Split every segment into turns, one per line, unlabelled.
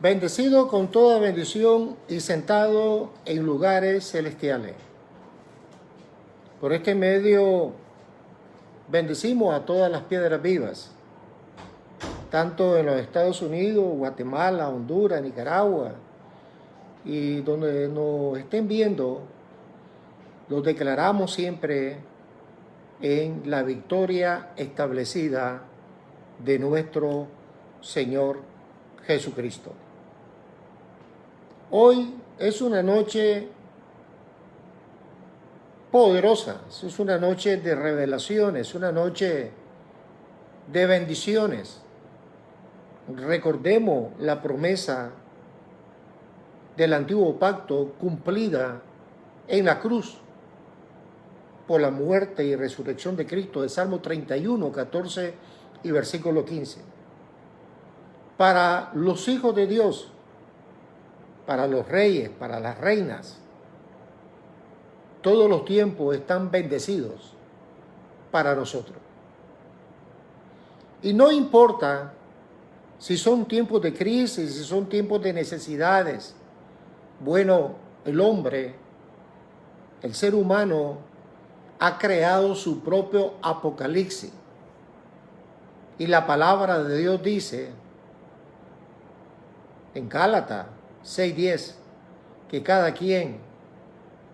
bendecido con toda bendición y sentado en lugares celestiales. Por este medio bendecimos a todas las piedras vivas, tanto en los Estados Unidos, Guatemala, Honduras, Nicaragua, y donde nos estén viendo, los declaramos siempre en la victoria establecida de nuestro Señor Jesucristo. Hoy es una noche poderosa, es una noche de revelaciones, una noche de bendiciones. Recordemos la promesa del antiguo pacto cumplida en la cruz por la muerte y resurrección de Cristo, de Salmo 31, 14 y versículo 15. Para los hijos de Dios, para los reyes, para las reinas, todos los tiempos están bendecidos para nosotros. Y no importa si son tiempos de crisis, si son tiempos de necesidades. Bueno, el hombre, el ser humano, ha creado su propio apocalipsis. Y la palabra de Dios dice en Gálatas 6:10 que cada quien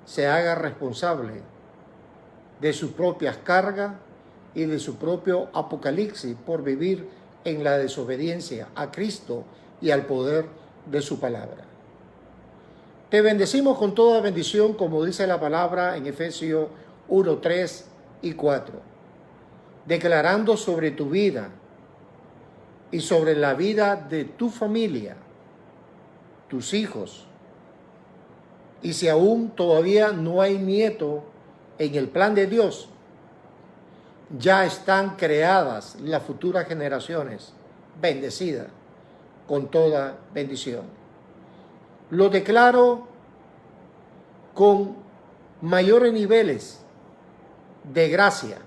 se haga responsable de sus propias cargas y de su propio apocalipsis por vivir en la desobediencia a Cristo y al poder de su palabra. Te bendecimos con toda bendición, como dice la palabra en Efesios 1, 3 y 4, declarando sobre tu vida y sobre la vida de tu familia, tus hijos, y si aún todavía no hay nieto en el plan de Dios, ya están creadas las futuras generaciones bendecidas con toda bendición. Lo declaro con mayores niveles de gracia,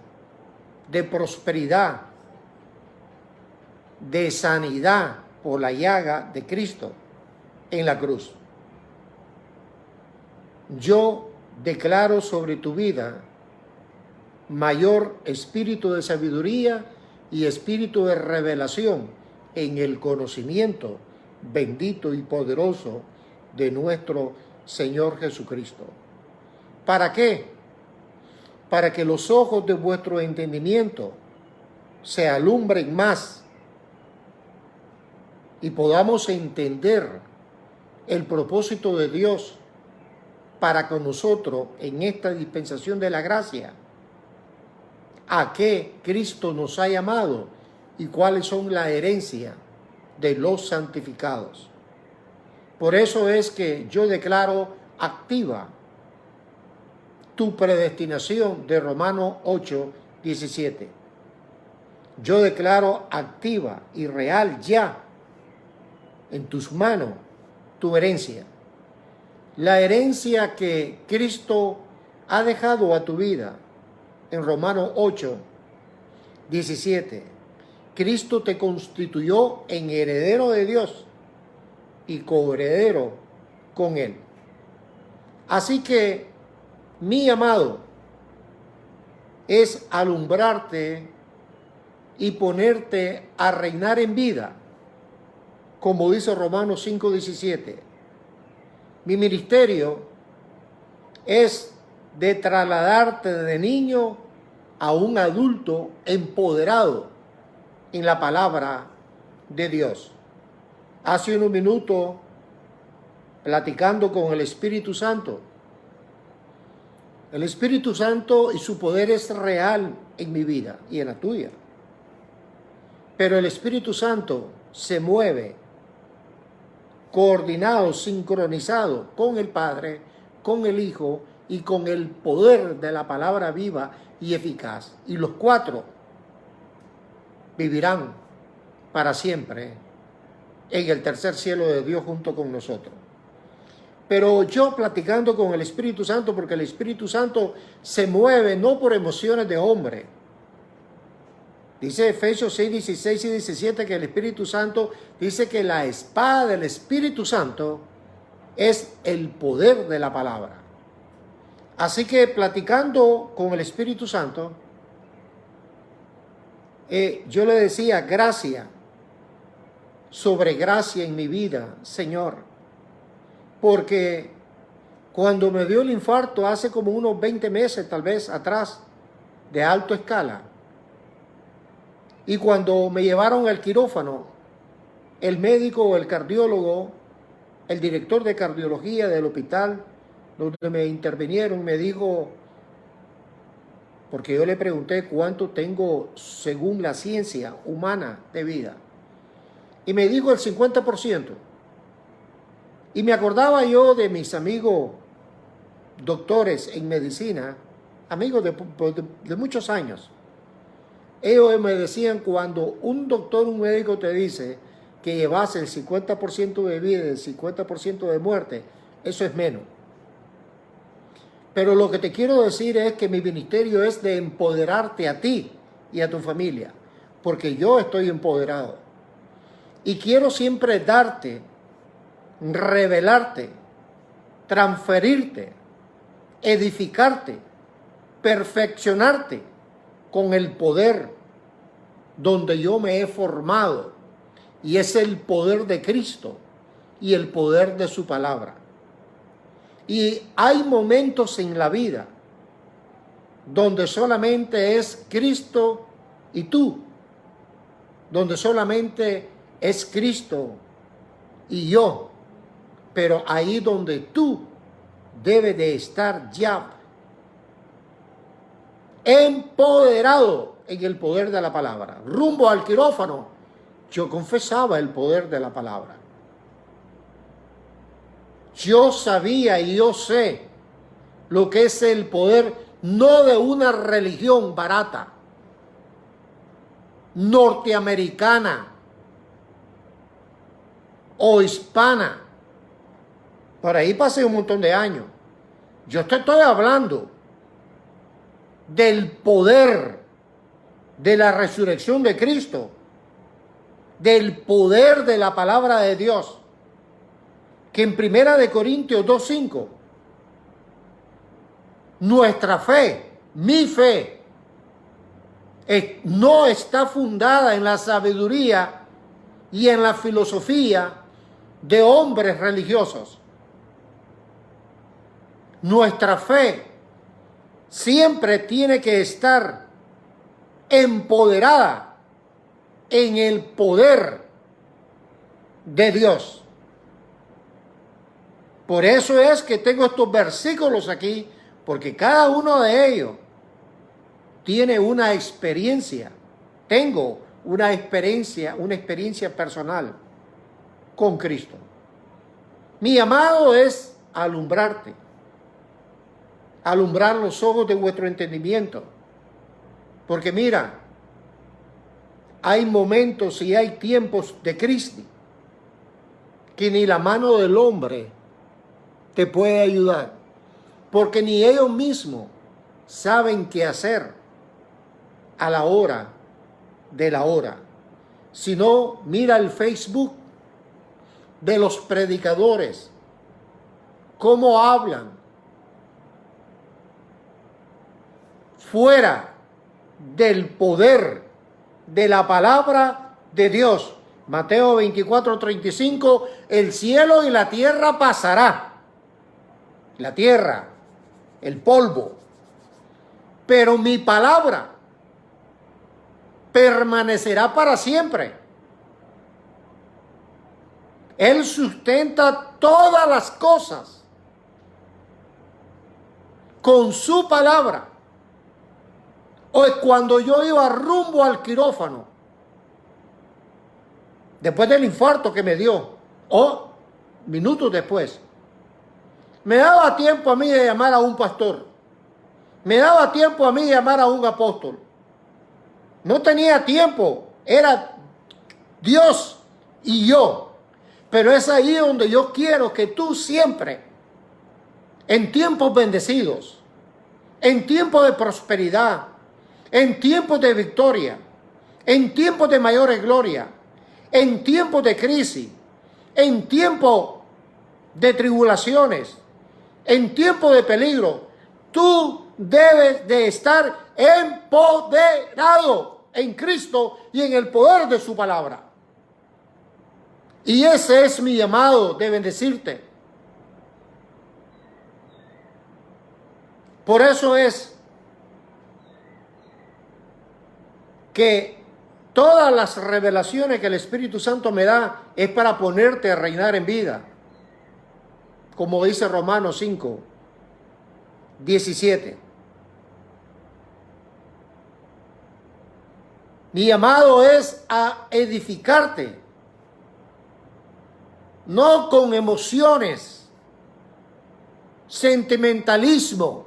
de prosperidad, de sanidad por la llaga de Cristo en la cruz. Yo declaro sobre tu vida mayor espíritu de sabiduría y espíritu de revelación en el conocimiento bendito y poderoso de nuestro Señor Jesucristo. ¿Para qué? Para que los ojos de vuestro entendimiento se alumbren más y podamos entender el propósito de Dios para con nosotros en esta dispensación de la gracia, a qué Cristo nos ha llamado y cuáles son la herencia de los santificados. Por eso es que yo declaro activa tu predestinación de Romanos 8, 17. Yo declaro activa y real ya en tus manos tu herencia. La herencia que Cristo ha dejado a tu vida en Romanos 8, 17. Cristo te constituyó en heredero de Dios y coheredero con Él. Así que, mi amado, es alumbrarte y ponerte a reinar en vida, como dice Romanos 5, 17. Mi ministerio es de trasladarte de niño a un adulto empoderado en la palabra de Dios. Hace unos minutos, platicando con el Espíritu Santo, el Espíritu Santo y su poder es real en mi vida y en la tuya. Pero el Espíritu Santo se mueve coordinado, sincronizado con el Padre, con el Hijo y con el poder de la palabra viva y eficaz. Y los cuatro vivirán para siempre en el tercer cielo de Dios junto con nosotros. Pero yo platicando con el Espíritu Santo, porque el Espíritu Santo se mueve no por emociones de hombre, Dice Efesios 6, 16 y 17 que el Espíritu Santo dice que la espada del Espíritu Santo es el poder de la palabra. Así que platicando con el Espíritu Santo, yo le decía gracia sobre gracia en mi vida, Señor, porque cuando me dio el infarto hace como unos 20 meses tal vez atrás, de alta escala, y cuando me llevaron al quirófano, el médico, el cardiólogo, el director de cardiología del hospital donde me intervinieron, me dijo, porque yo le pregunté cuánto tengo según la ciencia humana de vida, y me dijo el 50%. Y me acordaba yo de mis amigos doctores en medicina, amigos de muchos años. Ellos me decían, cuando un doctor, un médico te dice que llevas el 50% de vida y el 50% de muerte, eso es menos. Pero lo que te quiero decir es que mi ministerio es de empoderarte a ti y a tu familia, porque yo estoy empoderado. Y quiero siempre darte, revelarte, transferirte, edificarte, perfeccionarte con el poder donde yo me he formado, y es el poder de Cristo y el poder de su palabra. Y hay momentos en la vida donde solamente es Cristo y tú, donde solamente es Cristo y yo, pero ahí donde tú debes de estar ya empoderado en el poder de la palabra. Rumbo al quirófano, yo confesaba el poder de la palabra. Yo sabía y yo sé lo que es el poder, no de una religión barata, norteamericana o hispana. Por ahí pasé un montón de años. Yo te estoy hablando del poder de la resurrección de Cristo, del poder de la palabra de Dios, que en 1 Corintios 2:5, nuestra fe, mi fe, no está fundada en la sabiduría y en la filosofía de hombres religiosos. Nuestra fe siempre tiene que estar empoderada en el poder de Dios. Por eso es que tengo estos versículos aquí, porque cada uno de ellos tiene una experiencia. Tengo una experiencia personal con Cristo. Mi llamado es alumbrarte, alumbrar los ojos de vuestro entendimiento. Porque mira, hay momentos y hay tiempos de crisis que ni la mano del hombre te puede ayudar, porque ni ellos mismos saben qué hacer a la hora de la hora. Si no, mira el Facebook de los predicadores, cómo hablan fuera del poder de la palabra de Dios. Mateo 24:35, el cielo y la tierra pasará. La tierra, el polvo, pero mi palabra permanecerá para siempre. Él sustenta todas las cosas con su palabra. Hoy, cuando yo iba rumbo al quirófano, después del infarto que me dio, o minutos después, me daba tiempo a mí de llamar a un pastor. Me daba tiempo a mí de llamar a un apóstol. No tenía tiempo. Era Dios y yo. Pero es ahí donde yo quiero que tú siempre, en tiempos bendecidos, en tiempos de prosperidad, en tiempos de victoria, en tiempos de mayores gloria, en tiempos de crisis, en tiempos de tribulaciones, en tiempos de peligro, tú debes de estar empoderado en Cristo y en el poder de su palabra. Y ese es mi llamado de bendecirte. Por eso es que todas las revelaciones que el Espíritu Santo me da es para ponerte a reinar en vida. Como dice Romanos 5, 17. Mi llamado es a edificarte, no con emociones, sentimentalismo,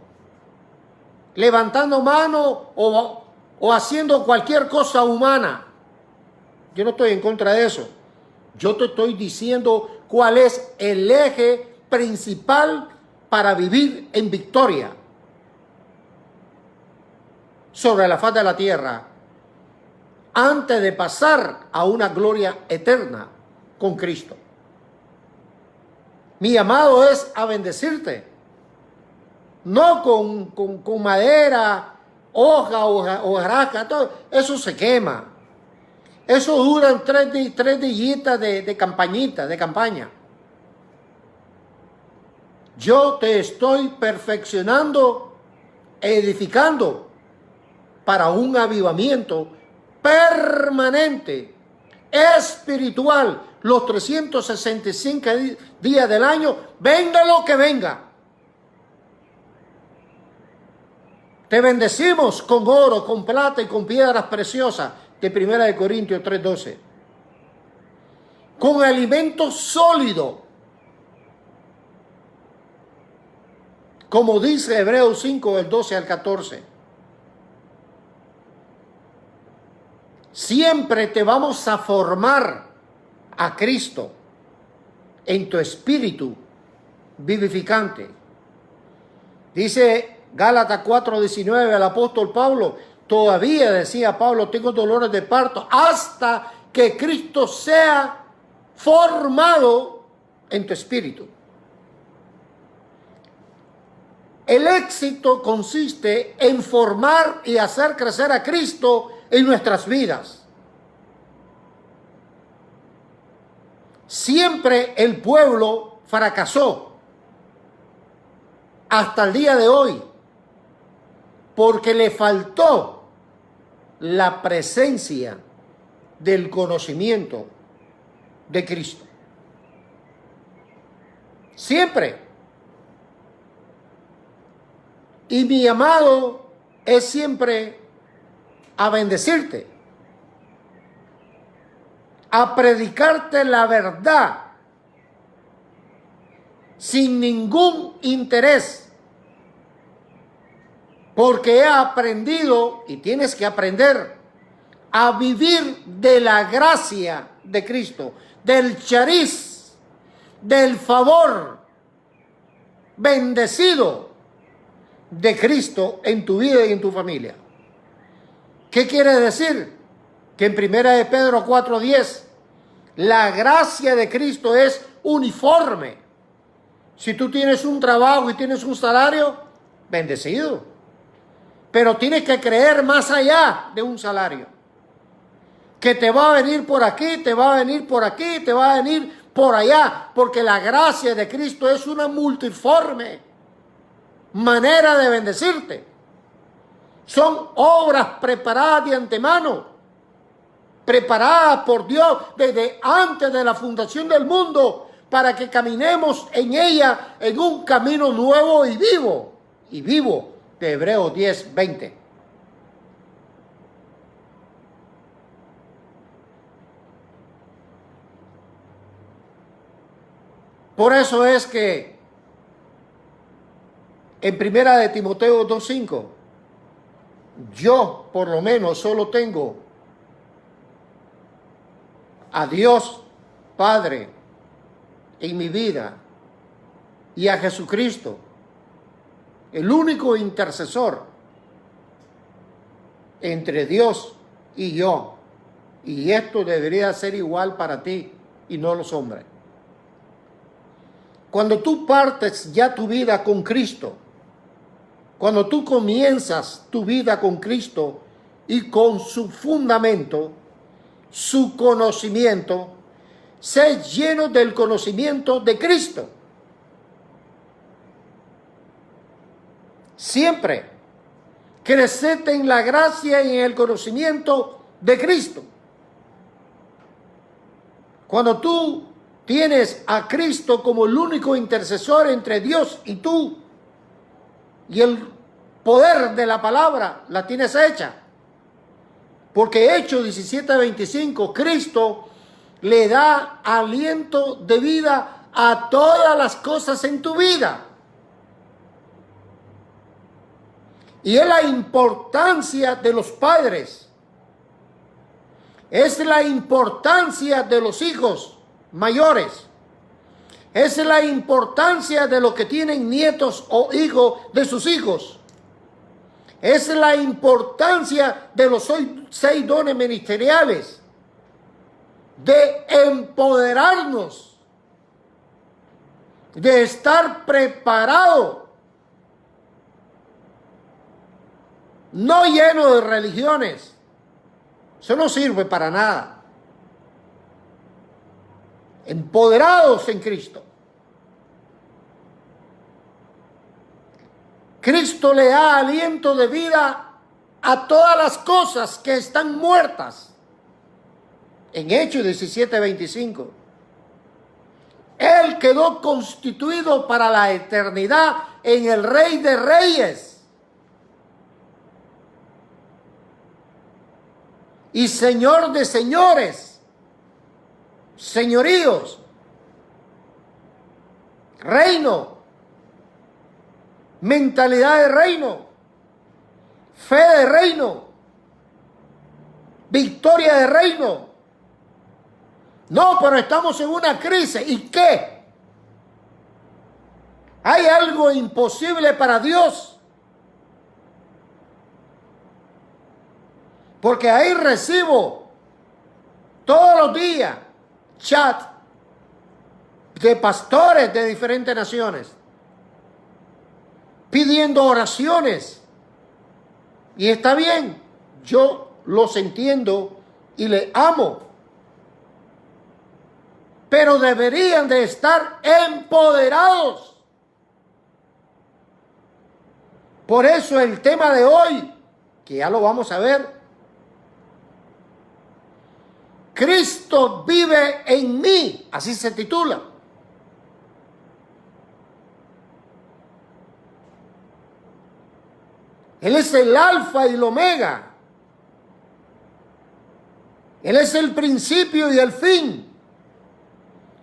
levantando mano o haciendo cualquier cosa humana. Yo no estoy en contra de eso. Yo te estoy diciendo cuál es el eje principal para vivir en victoria sobre la faz de la tierra antes de pasar a una gloria eterna con Cristo. Mi llamado es a bendecirte, no con madera, hoja, hojarasca, todo eso se quema. Eso duran tres días de campaña. Yo te estoy perfeccionando, edificando para un avivamiento permanente, espiritual, los 365 días del año, venga lo que venga. Te bendecimos con oro, con plata y con piedras preciosas, de 1 Corintios 3:12. Con alimento sólido, como dice Hebreos 5, del 12 al 14. Siempre te vamos a formar a Cristo en tu espíritu vivificante. Dice Gálatas 4:19, el apóstol Pablo, todavía decía Pablo, tengo dolores de parto hasta que Cristo sea formado en tu espíritu. El éxito consiste en formar y hacer crecer a Cristo en nuestras vidas. Siempre el pueblo fracasó hasta el día de hoy porque le faltó la presencia del conocimiento de Cristo. Siempre. Y mi llamado es siempre a bendecirte, a predicarte la verdad sin ningún interés, porque he aprendido, y tienes que aprender, a vivir de la gracia de Cristo, del chariz, del favor bendecido de Cristo en tu vida y en tu familia. ¿Qué quiere decir? Que en 1 de Pedro 4:10, la gracia de Cristo es uniforme. Si tú tienes un trabajo y tienes un salario, bendecido. Pero tienes que creer más allá de un salario. Que te va a venir por aquí, te va a venir por aquí, te va a venir por allá. Porque la gracia de Cristo es una multiforme manera de bendecirte. Son obras preparadas de antemano, preparadas por Dios desde antes de la fundación del mundo, para que caminemos en ella en un camino nuevo y vivo, de Hebreos 10:20. Por eso es que en 1 de Timoteo 2:5, yo por lo menos solo tengo a Dios Padre en mi vida y a Jesucristo, el único intercesor entre Dios y yo, Y esto debería ser igual para ti y no los hombres. Cuando tú partes ya tu vida con Cristo, cuando tú comienzas tu vida con Cristo y con su fundamento, su conocimiento, sé lleno del conocimiento de Cristo. Siempre crecete en la gracia y en el conocimiento de Cristo. Cuando tú tienes a Cristo como el único intercesor entre Dios y tú, y el poder de la palabra la tienes hecha, porque Hechos 17:25, Cristo le da aliento de vida a todas las cosas en tu vida. Y es la importancia de los padres, es la importancia de los hijos mayores, es la importancia de los que tienen nietos o hijos de sus hijos, es la importancia de los 6 dones ministeriales, de empoderarnos, de estar preparados, no lleno de religiones. Eso no sirve para nada. Empoderados en Cristo. Cristo le da aliento de vida a todas las cosas que están muertas. En Hechos 17:25. Él quedó constituido para la eternidad en el Rey de Reyes y Señor de señores, señoríos, reino, mentalidad de reino, fe de reino, victoria de reino. No, pero estamos en una crisis. ¿Y qué? ¿Hay algo imposible para Dios? Porque ahí recibo todos los días chat de pastores de diferentes naciones pidiendo oraciones. Y está bien, yo los entiendo y les amo. Pero deberían de estar empoderados. Por eso el tema de hoy, que ya lo vamos a ver, Cristo vive en mí, así se titula. Él es el alfa y el omega. Él es el principio y el fin.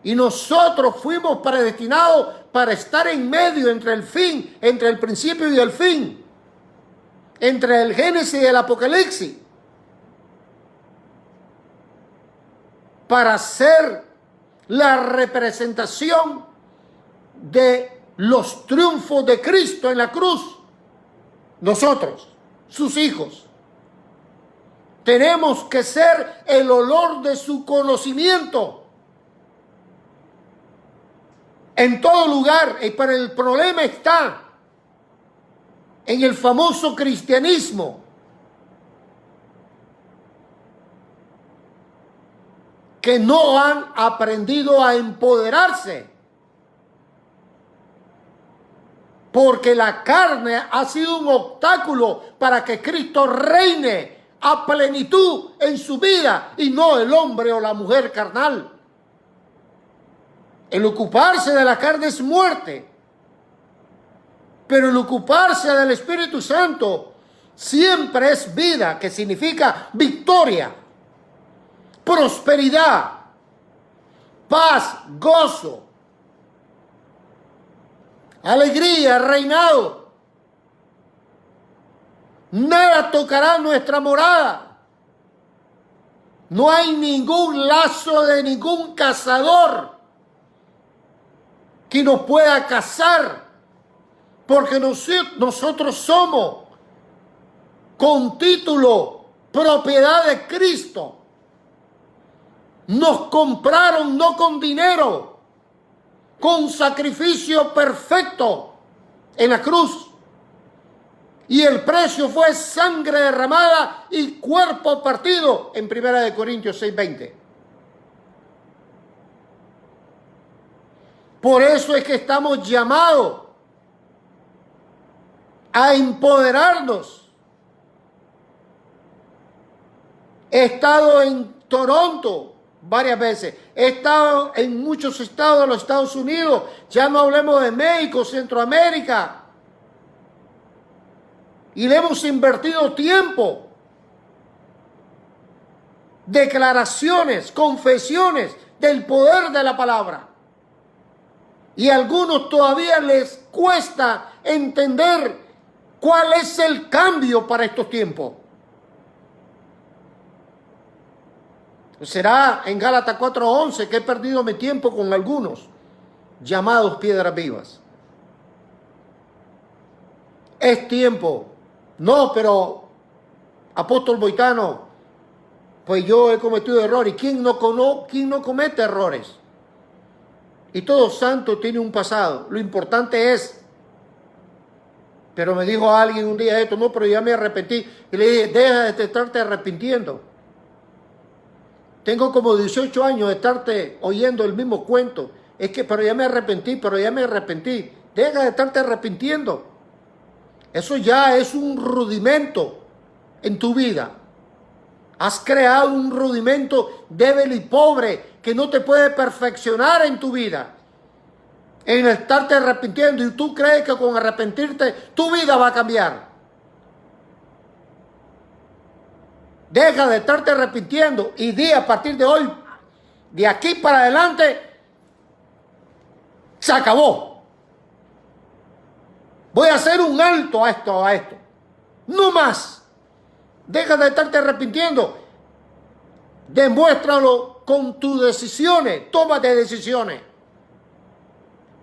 Y nosotros fuimos predestinados para estar en medio entre el fin, entre el principio y el fin, entre el Génesis y el Apocalipsis, para ser la representación de los triunfos de Cristo en la cruz. Nosotros, sus hijos, tenemos que ser el olor de su conocimiento en todo lugar. Pero el problema está en el famoso cristianismo, que no han aprendido a empoderarse, porque la carne ha sido un obstáculo para que Cristo reine a plenitud en su vida y no el hombre o la mujer carnal. El ocuparse de la carne es muerte, pero el ocuparse del Espíritu Santo siempre es vida, que significa victoria, prosperidad, paz, gozo, alegría, reinado. Nada tocará nuestra morada. No hay ningún lazo de ningún cazador que nos pueda cazar, porque nosotros somos con título propiedad de Cristo. Nos compraron no con dinero, con sacrificio perfecto en la cruz. Y el precio fue sangre derramada y cuerpo partido en 1 Corintios 6:20. Por eso es que estamos llamados a empoderarnos. He estado en Toronto varias veces. He estado en muchos estados de los Estados Unidos. Ya no hablemos de México, Centroamérica. Y le hemos invertido tiempo. Declaraciones, confesiones del poder de la palabra. Y a algunos todavía les cuesta entender cuál es el cambio para estos tiempos. Será en Gálatas 4:11 que he perdido mi tiempo con algunos llamados piedras vivas. Es tiempo. No, pero apóstol Boitano, pues yo he cometido errores. ¿Quién no comete errores? Y todo santo tiene un pasado. Lo importante es, pero me dijo alguien un día esto, no, pero ya me arrepentí. Y le dije, deja de estarte arrepintiendo. Tengo como 18 años de estarte oyendo el mismo cuento. Es que, pero ya me arrepentí. Deja de estarte arrepintiendo. Eso ya es un rudimento en tu vida. Has creado un rudimento débil y pobre que no te puede perfeccionar en tu vida. En estarte arrepintiendo y tú crees que con arrepentirte tu vida va a cambiar. Deja de estarte arrepintiendo y di a partir de hoy, de aquí para adelante, se acabó. Voy a hacer un alto a esto. No más. Deja de estarte arrepintiendo. Demuéstralo con tus decisiones. Tómate decisiones.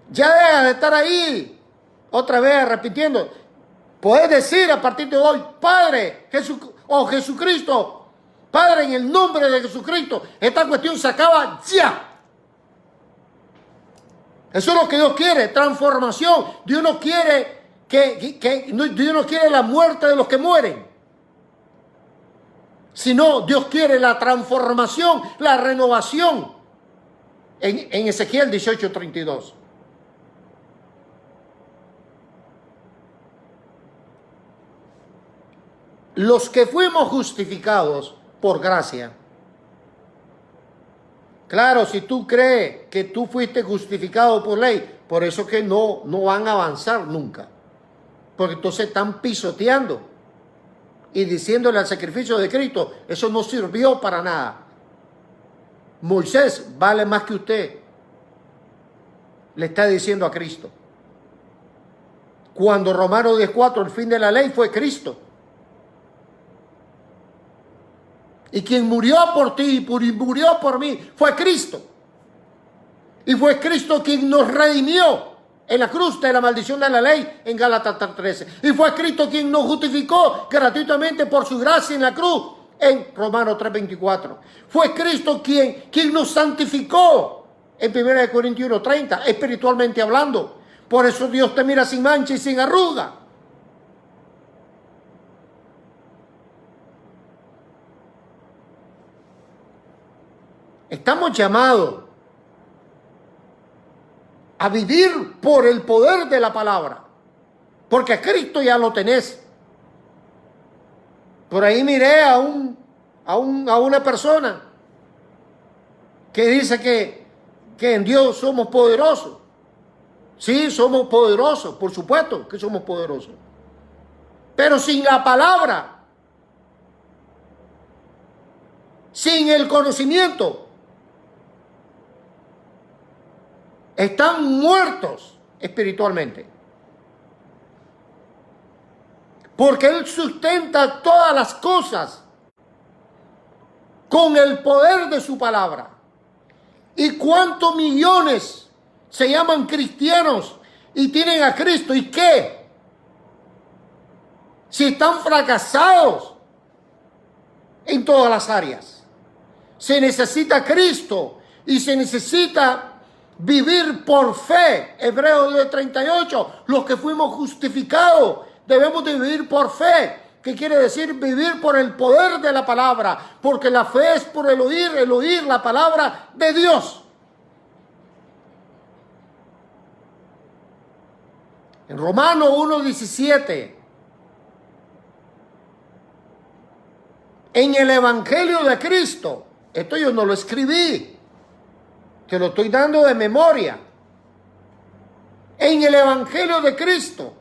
Ya deja de estar ahí otra vez arrepintiendo. Puedes decir a partir de hoy, Padre, Jesucristo, Padre, en el nombre de Jesucristo, esta cuestión se acaba ya. Eso es lo que Dios quiere, transformación. Dios no quiere Dios no quiere la muerte de los que mueren, sino Dios quiere la transformación, la renovación. En Ezequiel 18:32. Los que fuimos justificados por gracia. Claro, si tú crees que tú fuiste justificado por ley, por eso que no van a avanzar nunca. Porque entonces están pisoteando y diciéndole al sacrificio de Cristo, eso no sirvió para nada. Moisés vale más que usted, le está diciendo a Cristo. Cuando Romanos 10:4, el fin de la ley fue Cristo. Y quien murió por ti y murió por mí fue Cristo. Y fue Cristo quien nos redimió en la cruz de la maldición de la ley en Gálatas 13. Y fue Cristo quien nos justificó gratuitamente por su gracia en la cruz en Romanos 3:24. Fue Cristo quien nos santificó en 1 Corintios 1:30, espiritualmente hablando. Por eso Dios te mira sin mancha y sin arruga. Estamos llamados a vivir por el poder de la palabra, porque a Cristo ya lo tenés. Por ahí miré a una persona que dice que en Dios somos poderosos. Sí, somos poderosos, por supuesto que somos poderosos. Pero sin la palabra, sin el conocimiento, están muertos espiritualmente. Porque Él sustenta todas las cosas con el poder de su palabra. ¿Y cuántos millones se llaman cristianos y tienen a Cristo? ¿Y qué? Si están fracasados en todas las áreas. Se necesita Cristo y se necesita vivir por fe. Hebreos 10:38, los que fuimos justificados debemos de vivir por fe. ¿Qué quiere decir? Vivir por el poder de la palabra, porque la fe es por el oír la palabra de Dios. En Romanos 1:17, en el Evangelio de Cristo, esto yo no lo escribí, te lo estoy dando de memoria. En el Evangelio de Cristo,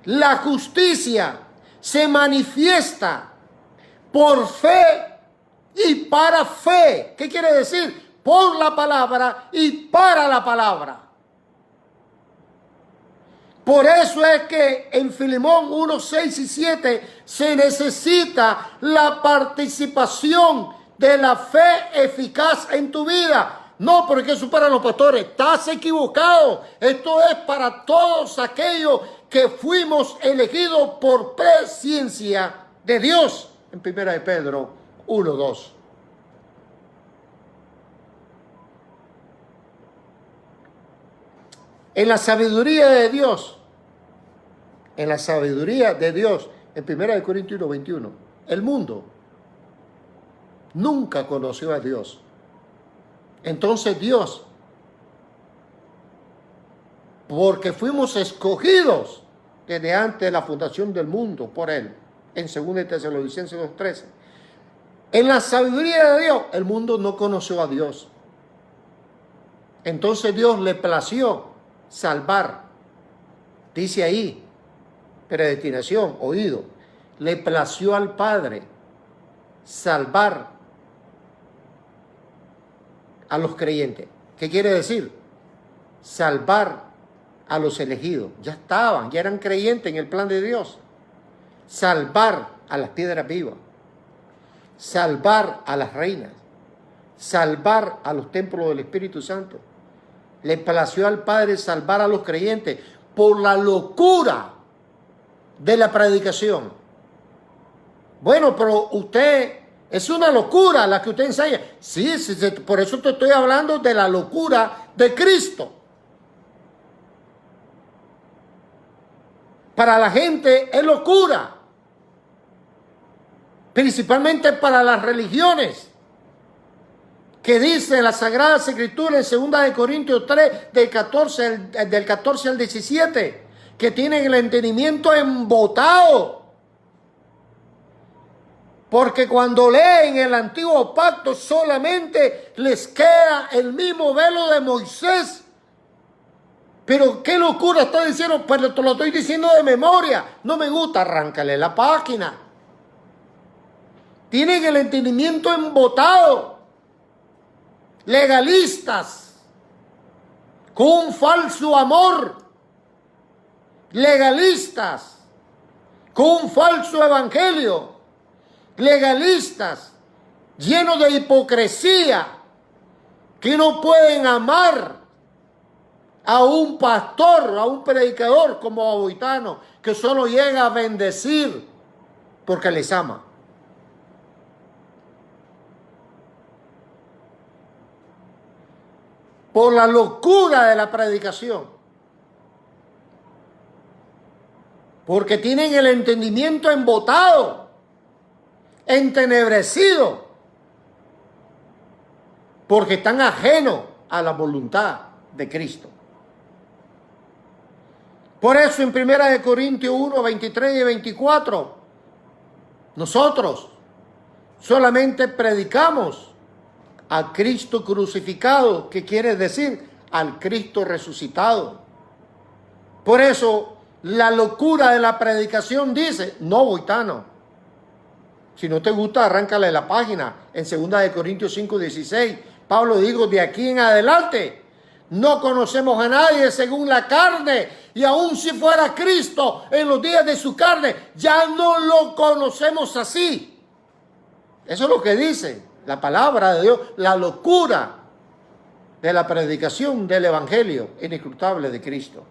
la justicia se manifiesta por fe y para fe. ¿Qué quiere decir? Por la palabra y para la palabra. Por eso es que en Filemón 1:6 y 7 se necesita la participación de la fe eficaz en tu vida. No, porque eso es para los pastores. Estás equivocado. Esto es para todos aquellos que fuimos elegidos por presciencia de Dios. En 1 de Pedro 1:2. En la sabiduría de Dios, en 1 de Corintios 1:21, el mundo nunca conoció a Dios. Entonces Dios, porque fuimos escogidos desde antes de la fundación del mundo por Él, en 2 de Tesalonicenses 2:13, en la sabiduría de Dios, el mundo no conoció a Dios. Entonces Dios le plació salvar, dice ahí, predestinación, oído, le plació al Padre salvar a los creyentes. ¿Qué quiere decir? Salvar a los elegidos. Ya estaban, ya eran creyentes en el plan de Dios. Salvar a las piedras vivas, salvar a las reinas, salvar a los templos del Espíritu Santo. Le plació al Padre salvar a los creyentes por la locura de la predicación. Bueno, pero usted, es una locura la que usted enseña. Sí, por eso te estoy hablando de la locura de Cristo. Para la gente es locura, principalmente para las religiones, que dice en las Sagradas Escrituras en 2 de Corintios 3, del 14 al 17, que tienen el entendimiento embotado. Porque cuando leen el antiguo pacto solamente les queda el mismo velo de Moisés. Pero qué locura está diciendo, pero te lo estoy diciendo de memoria. No me gusta, arráncale la página. Tienen el entendimiento embotado. Legalistas, con un falso amor, legalistas, con un falso evangelio, legalistas, llenos de hipocresía, que no pueden amar a un pastor, a un predicador como a Boitano, que solo llega a bendecir porque les ama. Por la locura de la predicación. Porque tienen el entendimiento embotado, entenebrecido. Porque están ajenos a la voluntad de Cristo. Por eso en 1 de Corintios 1, 23 y 24, nosotros solamente predicamos a Cristo crucificado, que quiere decir al Cristo resucitado. Por eso la locura de la predicación dice, no, Boitano, si no te gusta arráncale la página. En 2 de Corintios 5, 16, Pablo dijo, de aquí en adelante no conocemos a nadie según la carne, y aun si fuera Cristo en los días de su carne, ya no lo conocemos así. Eso es lo que dice la palabra de Dios, la locura de la predicación del evangelio inescrutable de Cristo.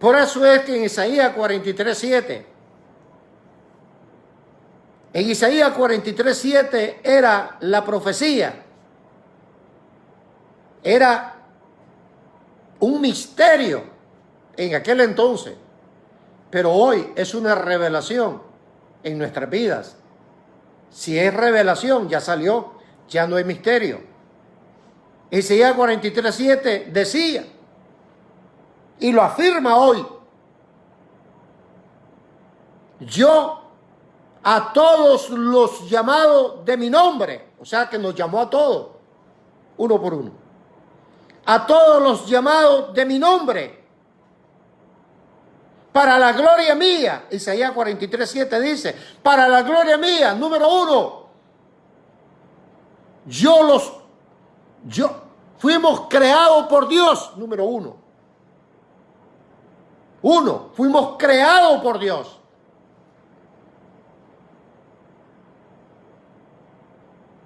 Por eso es que en Isaías 43, 7 En Isaías 43:7 era la profecía, era un misterio en aquel entonces, pero hoy es una revelación en nuestras vidas. Si es revelación, ya salió, ya no es misterio. Isaías 43:7 decía, y lo afirma hoy: yo a todos los llamados de mi nombre, o sea que nos llamó a todos, uno por uno, a todos los llamados de mi nombre, para la gloria mía. Isaías 43:7 dice, para la gloria mía, número uno, fuimos creados por Dios, número uno. Fuimos creados por Dios.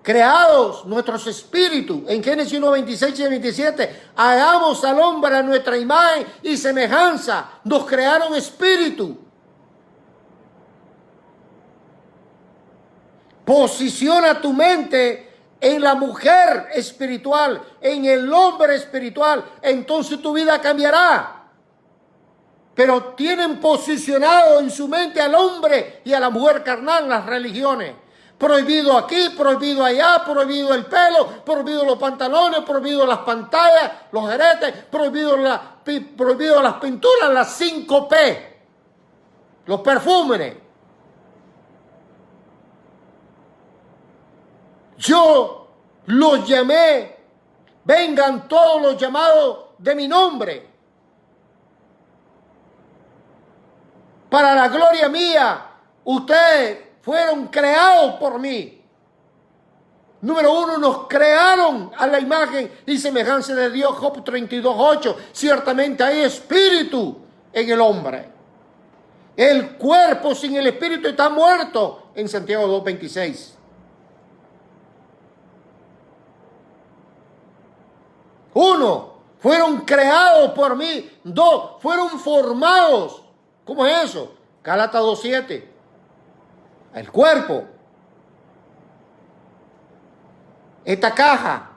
Creados nuestros espíritus, en Génesis 1:26 y 27, hagamos al hombre a nuestra imagen y semejanza. Nos crearon espíritu. Posiciona tu mente en la mujer espiritual, en el hombre espiritual, entonces tu vida cambiará. Pero tienen posicionado en su mente al hombre y a la mujer carnal las religiones. Prohibido aquí, prohibido allá, prohibido el pelo, prohibido los pantalones, prohibido las pantallas, los aretes, prohibido las pinturas, las 5P, los perfumes. Yo los llamé, vengan todos los llamados de mi nombre, para la gloria mía. Ustedes fueron creados por mí. Número uno, nos crearon a la imagen y semejanza de Dios. Job 32:8. Ciertamente hay espíritu en el hombre. El cuerpo sin el espíritu está muerto, en Santiago 2:26. Uno, fueron creados por mí. Dos, fueron formados. ¿Cómo es eso? Gálatas 2:7. El cuerpo, esta caja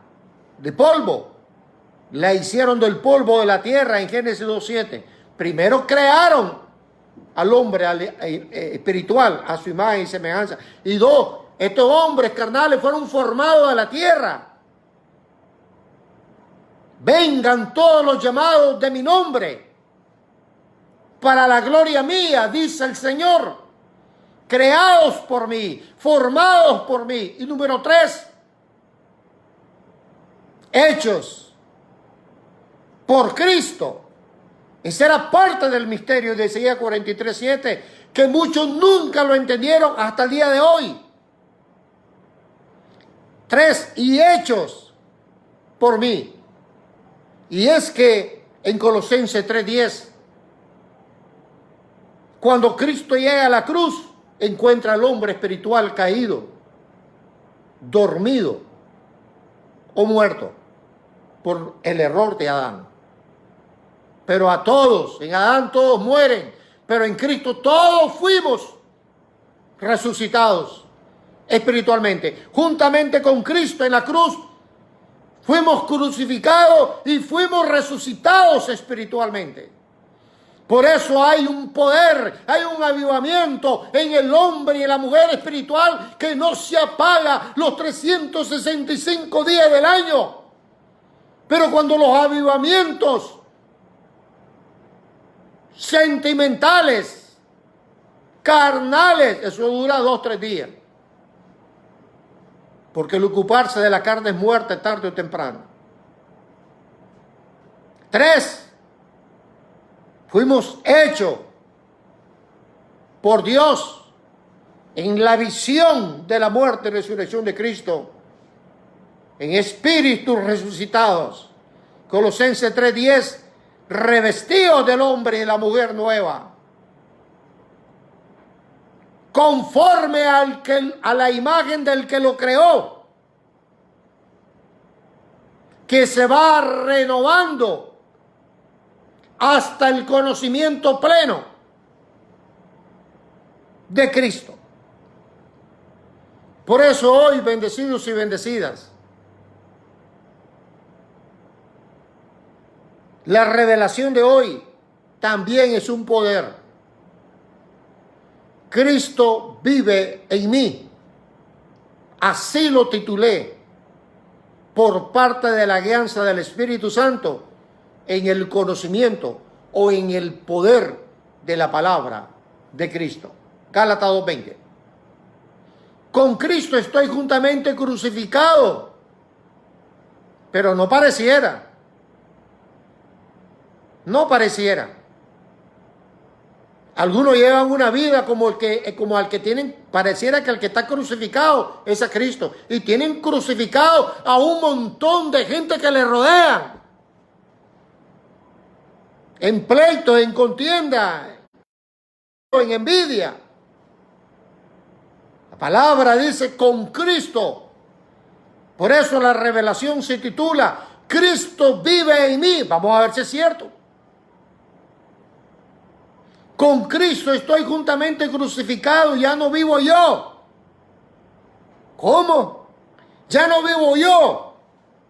de polvo, la hicieron del polvo de la tierra en Génesis 2:7. Primero crearon al hombre espiritual a su imagen y semejanza. Y dos, estos hombres carnales fueron formados de la tierra. Vengan todos los llamados de mi nombre, para la gloria mía, dice el Señor. Creados por mí, formados por mí. Y número 3, hechos por Cristo. Esa era parte del misterio de Isaías 43:7, que muchos nunca lo entendieron hasta el día de hoy. 3, y hechos por mí. Y es que en Colosenses 3:10, cuando Cristo llega a la cruz, encuentra al hombre espiritual caído, dormido o muerto por el error de Adán. Pero a todos, en Adán todos mueren, pero en Cristo todos fuimos resucitados espiritualmente. Juntamente con Cristo en la cruz, fuimos crucificados y fuimos resucitados espiritualmente. Por eso hay un poder, hay un avivamiento en el hombre y en la mujer espiritual que no se apaga los 365 días del año. Pero cuando los avivamientos sentimentales, carnales, eso dura 2 o 3 días. Porque el ocuparse de la carne es muerte tarde o temprano. 3, fuimos hechos por Dios en la visión de la muerte y resurrección de Cristo, en espíritus resucitados. Colosenses 3:10, revestidos del hombre y la mujer nueva, conforme a la imagen del que lo creó, que se va renovando hasta el conocimiento pleno de Cristo. Por eso hoy, bendecidos y bendecidas, la revelación de hoy también es un poder. Cristo vive en mí. Así lo titulé por parte de la guianza del Espíritu Santo en el conocimiento o en el poder de la palabra de Cristo. Gálatas 2:20. Con Cristo estoy juntamente crucificado, pero no pareciera. No pareciera. Algunos llevan una vida como al que tienen, pareciera que el que está crucificado es a Cristo. Y tienen crucificado a un montón de gente que le rodea. En pleitos, en contienda, en envidia. La palabra dice con Cristo. Por eso la revelación se titula Cristo vive en mí. Vamos a ver si es cierto. Con Cristo estoy juntamente crucificado, ya no vivo yo. ¿Cómo? Ya no vivo yo.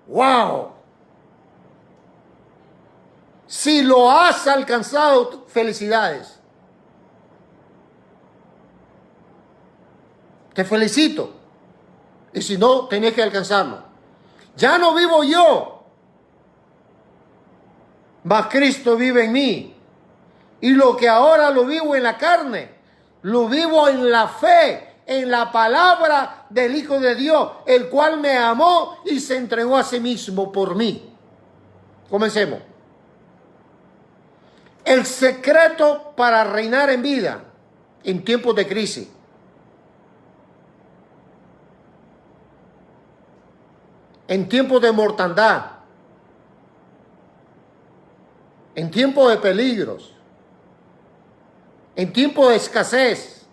¡Wow! Si lo has alcanzado, felicidades. Te felicito. Y si no, tenés que alcanzarlo. Ya no vivo yo, mas Cristo vive en mí. Y lo que ahora lo vivo en la carne, lo vivo en la fe, en la palabra del Hijo de Dios, el cual me amó y se entregó a sí mismo por mí. Comencemos. El secreto para reinar en vida en tiempos de crisis. En tiempos de mortandad. En tiempos de peligros. En tiempos de escasez,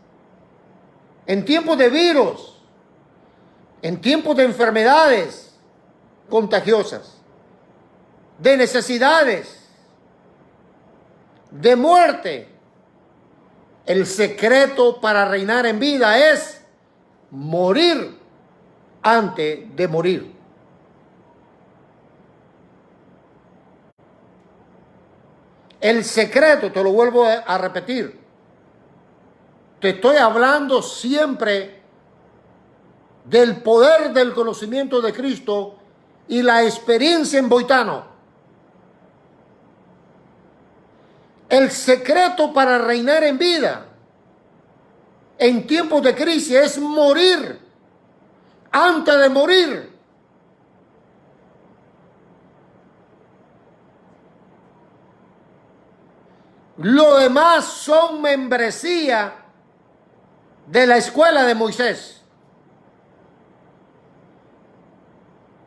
en tiempos de virus, en tiempos de enfermedades contagiosas, de necesidades, de muerte. El secreto para reinar en vida es morir antes de morir. El secreto, te lo vuelvo a repetir, te estoy hablando siempre del poder del conocimiento de Cristo y la experiencia en Boitano. El secreto para reinar en vida en tiempos de crisis es morir antes de morir. Lo demás son membresía de la escuela de Moisés.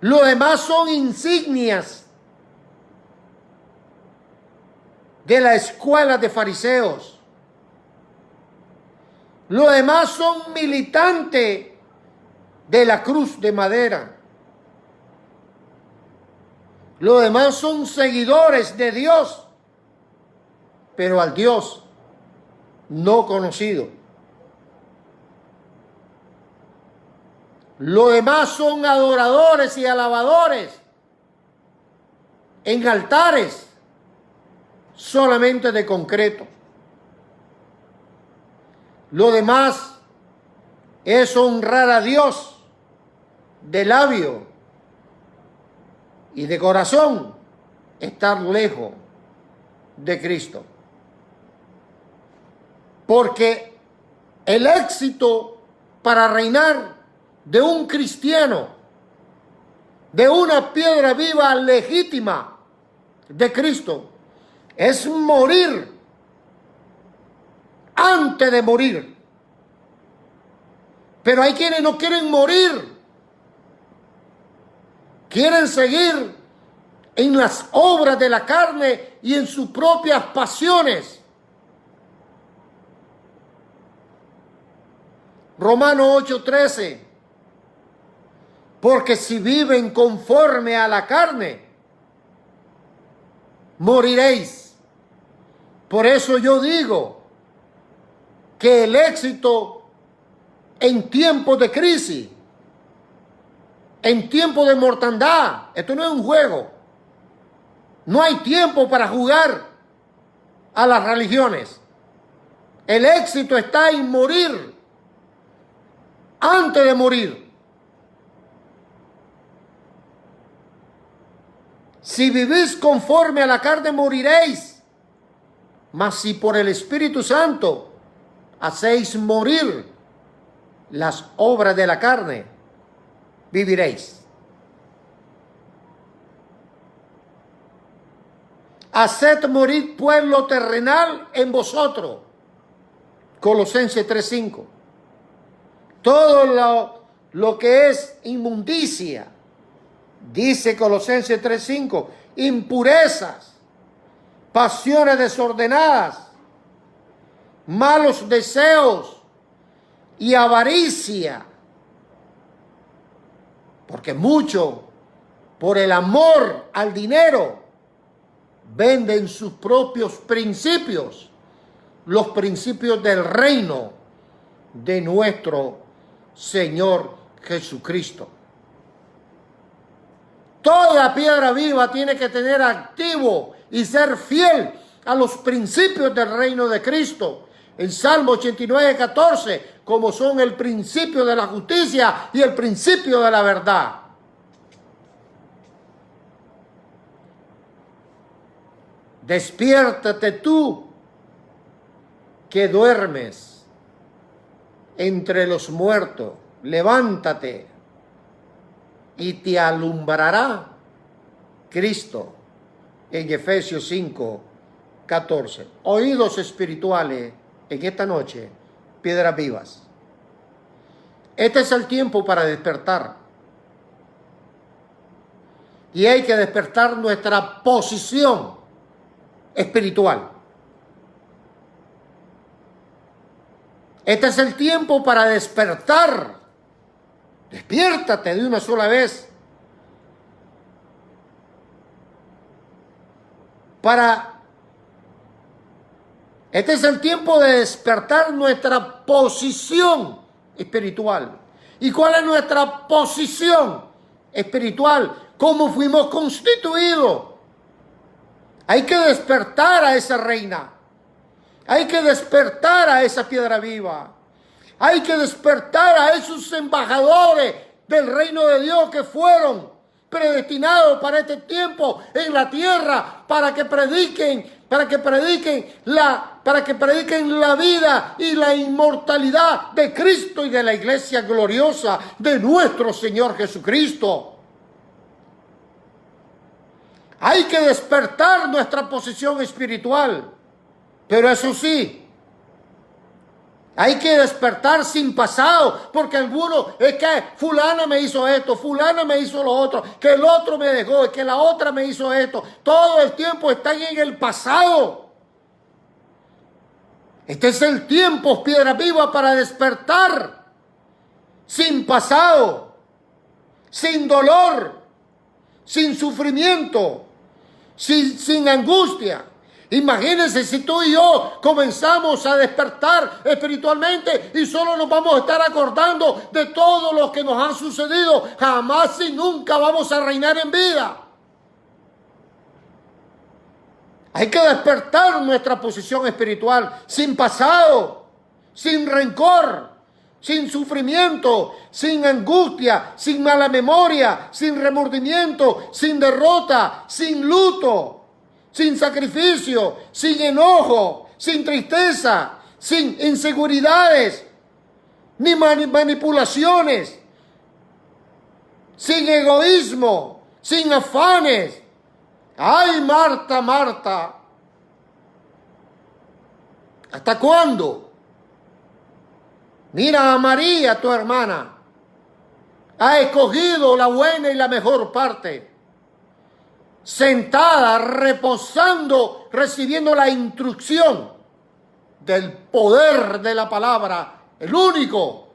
Lo demás son insignias de la escuela de fariseos. Lo demás son militantes de la cruz de madera. Lo demás son seguidores de Dios, pero al Dios no conocido. Lo demás son adoradores y alabadores en altares solamente de concreto. Lo demás es honrar a Dios de labio y de corazón, estar lejos de Cristo. Porque el éxito para reinar de un cristiano, de una piedra viva legítima de Cristo, es morir antes de morir. Pero hay quienes no quieren morir, quieren seguir en las obras de la carne y en sus propias pasiones. Romanos 8:13. Porque si viven conforme a la carne, moriréis. Por eso yo digo que el éxito en tiempos de crisis, en tiempos de mortandad. Esto no es un juego. No hay tiempo para jugar a las religiones. El éxito está en morir antes de morir. Si vivís conforme a la carne, moriréis. Mas si por el Espíritu Santo hacéis morir las obras de la carne, viviréis. Haced morir pues lo terrenal en vosotros. Colosenses 3:5. Todo lo que es inmundicia, dice Colosenses 3:5, impurezas, pasiones desordenadas, malos deseos y avaricia. Porque muchos, por el amor al dinero, venden sus propios principios, los principios del reino de nuestro Señor Jesucristo. Toda piedra viva tiene que tener activo y ser fiel a los principios del reino de Cristo. En Salmo 89:14, como son el principio de la justicia y el principio de la verdad. Despiértate tú que duermes entre los muertos, levántate y te alumbrará Cristo. En Efesios 5:14. Oídos espirituales en esta noche, piedras vivas. Este es el tiempo para despertar. Y hay que despertar nuestra posición espiritual. Este es el tiempo para despertar. Despiértate de una sola vez. Este es el tiempo de despertar nuestra posición espiritual. ¿Y cuál es nuestra posición espiritual? ¿Cómo fuimos constituidos? Hay que despertar a esa reina. Hay que despertar a esa piedra viva. Hay que despertar a esos embajadores del reino de Dios que fueron predestinados para este tiempo en la tierra, para que prediquen la vida y la inmortalidad de Cristo y de la iglesia gloriosa de nuestro Señor Jesucristo. Hay que despertar nuestra posición espiritual, pero eso sí, hay que despertar sin pasado, porque algunos es que fulana me hizo esto, fulana me hizo lo otro, que el otro me dejó, que la otra me hizo esto. Todo el tiempo están en el pasado. Este es el tiempo, piedra viva, para despertar sin pasado, sin dolor, sin sufrimiento, sin angustia. Imagínense si tú y yo comenzamos a despertar espiritualmente y solo nos vamos a estar acordando de todo lo que nos ha sucedido. Jamás y nunca vamos a reinar en vida. Hay que despertar nuestra posición espiritual sin pasado, sin rencor, sin sufrimiento, sin angustia, sin mala memoria, sin remordimiento, sin derrota, sin luto, sin sacrificio, sin enojo, sin tristeza, sin inseguridades, ni manipulaciones, sin egoísmo, sin afanes. ¡Ay, Marta, Marta! ¿Hasta cuándo? Mira a María, tu hermana. Ha escogido la buena y la mejor parte. Sentada, reposando, recibiendo la instrucción del poder de la palabra, el único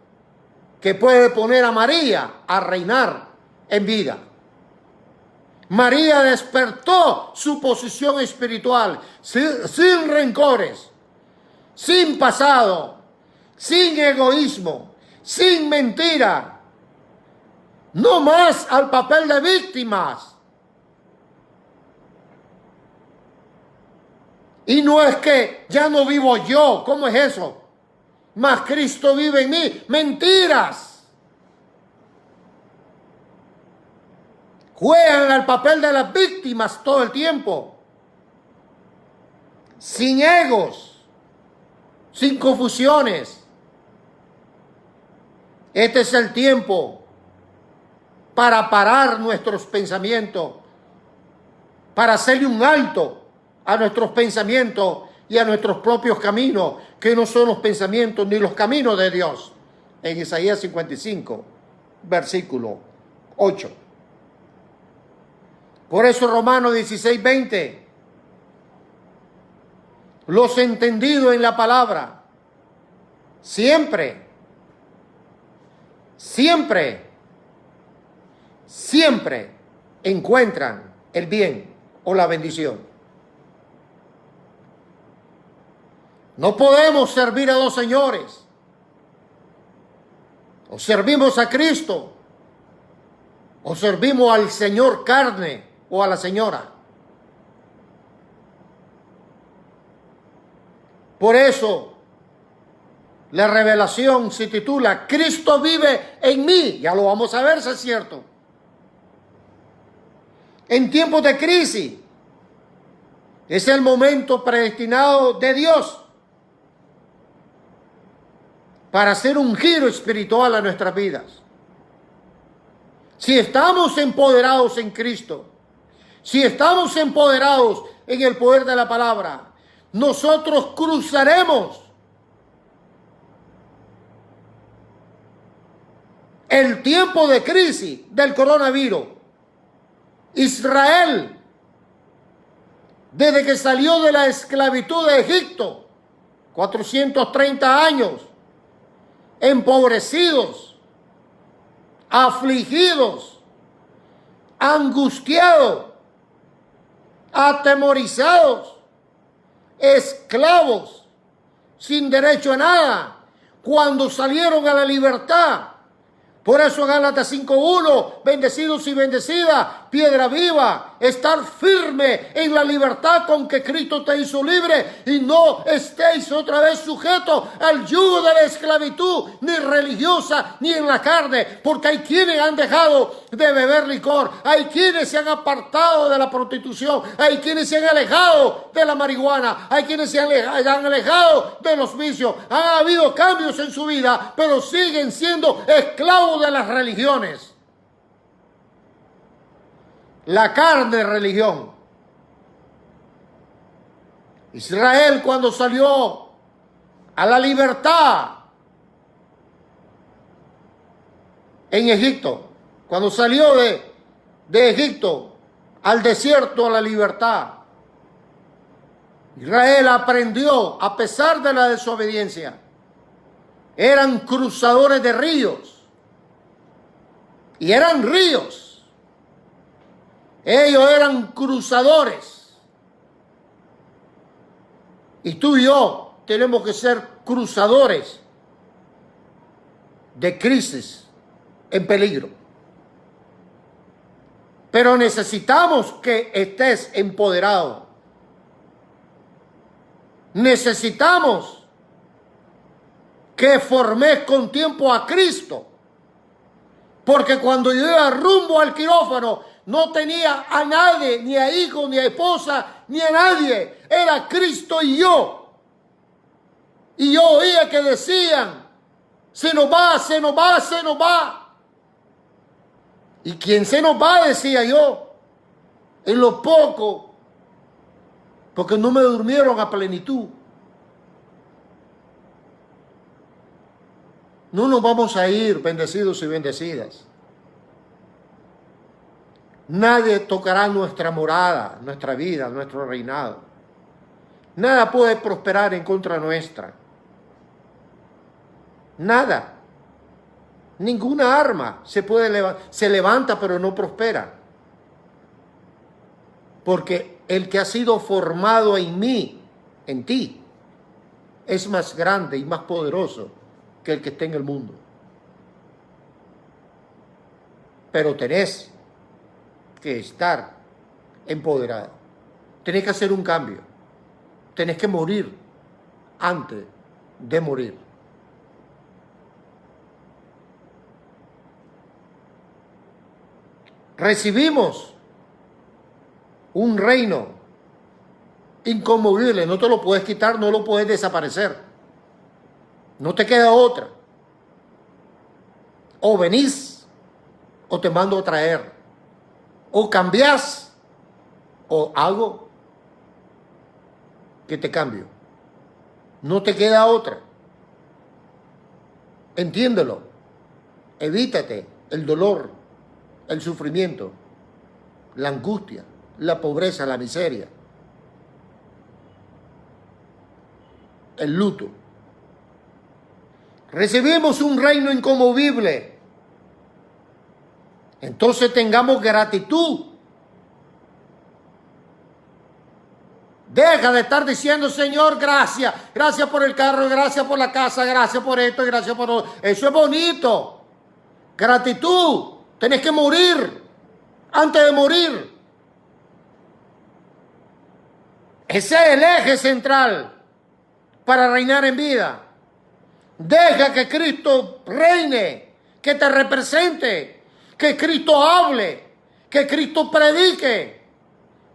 que puede poner a María a reinar en vida. María despertó su posición espiritual sin rencores, sin pasado, sin egoísmo, sin mentira, no más al papel de víctimas. Y no es que ya no vivo yo, ¿cómo es eso? Mas Cristo vive en mí. Mentiras. Juegan al papel de las víctimas todo el tiempo, sin egos, sin confusiones. Este es el tiempo para parar nuestros pensamientos, para hacerle un alto a nuestros pensamientos y a nuestros propios caminos, que no son los pensamientos ni los caminos de Dios. En Isaías 55, versículo 8. Por eso Romanos 16, 20. Los entendidos en la palabra siempre encuentran el bien o la bendición. No podemos servir a dos señores. O servimos a Cristo, o servimos al señor carne o a la señora. Por eso, la revelación se titula Cristo vive en mí. Ya lo vamos a ver si es cierto. En tiempos de crisis, es el momento predestinado de Dios para hacer un giro espiritual a nuestras vidas. Si estamos empoderados en Cristo, si estamos empoderados en el poder de la palabra, nosotros cruzaremos el tiempo de crisis del coronavirus. Israel, desde que salió de la esclavitud de Egipto, 430 años, empobrecidos, afligidos, angustiados, atemorizados, esclavos, sin derecho a nada, cuando salieron a la libertad. Por eso Gálatas 5:1, bendecidos y bendecidas, piedra viva, estar firme en la libertad con que Cristo te hizo libre, y no estéis otra vez sujetos al yugo de la esclavitud, ni religiosa, ni en la carne, porque hay quienes han dejado de beber licor, hay quienes se han apartado de la prostitución, hay quienes se han alejado de la marihuana, hay quienes se han alejado de los vicios. Han habido cambios en su vida, pero siguen siendo esclavos de las religiones. La carne, religión. Israel, cuando salió a la libertad en Egipto, cuando salió de Egipto al desierto a la libertad, Israel aprendió, a pesar de la desobediencia, eran cruzadores de ríos, y eran ríos. Ellos eran cruzadores. Y tú y yo tenemos que ser cruzadores de crisis en peligro. Pero necesitamos que estés empoderado. Necesitamos que formes con tiempo a Cristo. Porque cuando yo iba rumbo al quirófano, no tenía a nadie, ni a hijo, ni a esposa, ni a nadie. Era Cristo y yo. Y yo oía que decían, se nos va, se nos va, se nos va. ¿Y quién se nos va? Decía yo. En lo poco, porque no me durmieron a plenitud. No nos vamos a ir, bendecidos y bendecidas. Nadie tocará nuestra morada, nuestra vida, nuestro reinado. Nada puede prosperar en contra nuestra. Nada. Ninguna arma se levanta pero no prospera. Porque el que ha sido formado en mí, en ti, es más grande y más poderoso que el que está en el mundo. pero tenés que estar empoderado. Tenés que hacer un cambio. Tenés que morir antes de morir. Recibimos un reino inconmovible. No te lo puedes quitar, no lo puedes desaparecer. No te queda otra. O venís o te mando a traer. O cambiás o hago que te cambio. No te queda otra. Entiéndelo. Evítate el dolor, el sufrimiento, la angustia, la pobreza, la miseria, el luto. Recibimos un reino inconmovible. Entonces tengamos gratitud. Deja de estar diciendo, Señor, gracias. Gracias por el carro, gracias por la casa, gracias por esto y gracias por otro. Eso es bonito. Gratitud. Tenés que morir antes de morir. Ese es el eje central para reinar en vida. Deja que Cristo reine, que te represente, que Cristo hable, que Cristo predique,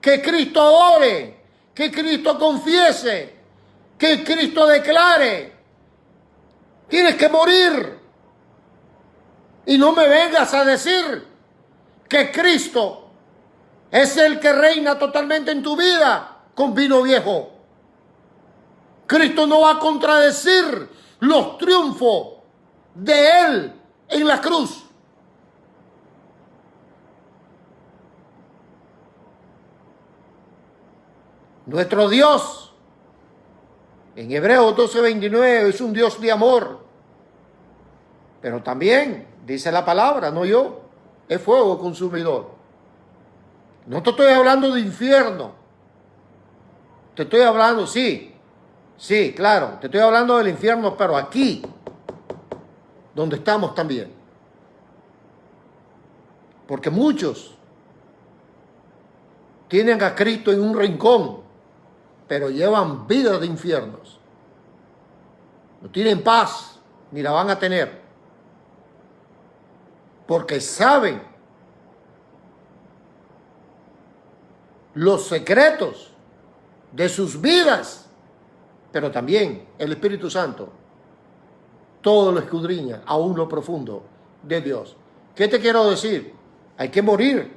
que Cristo ore, que Cristo confiese, que Cristo declare. Tienes que morir. Y no me vengas a decir que Cristo es el que reina totalmente en tu vida con vino viejo. Cristo no va a contradecir los triunfos de Él en la cruz. Nuestro Dios, en Hebreos 12:29, es un Dios de amor. Pero también, dice la palabra, no yo, es fuego consumidor. No te estoy hablando de infierno. Te estoy hablando, sí, claro, te estoy hablando del infierno, pero aquí, donde estamos también. Porque muchos tienen a Cristo en un rincón, pero llevan vidas de infiernos. No tienen paz, ni la van a tener. Porque saben los secretos de sus vidas, pero también el Espíritu Santo todo lo escudriña, aún lo profundo de Dios. ¿Qué te quiero decir? Hay que morir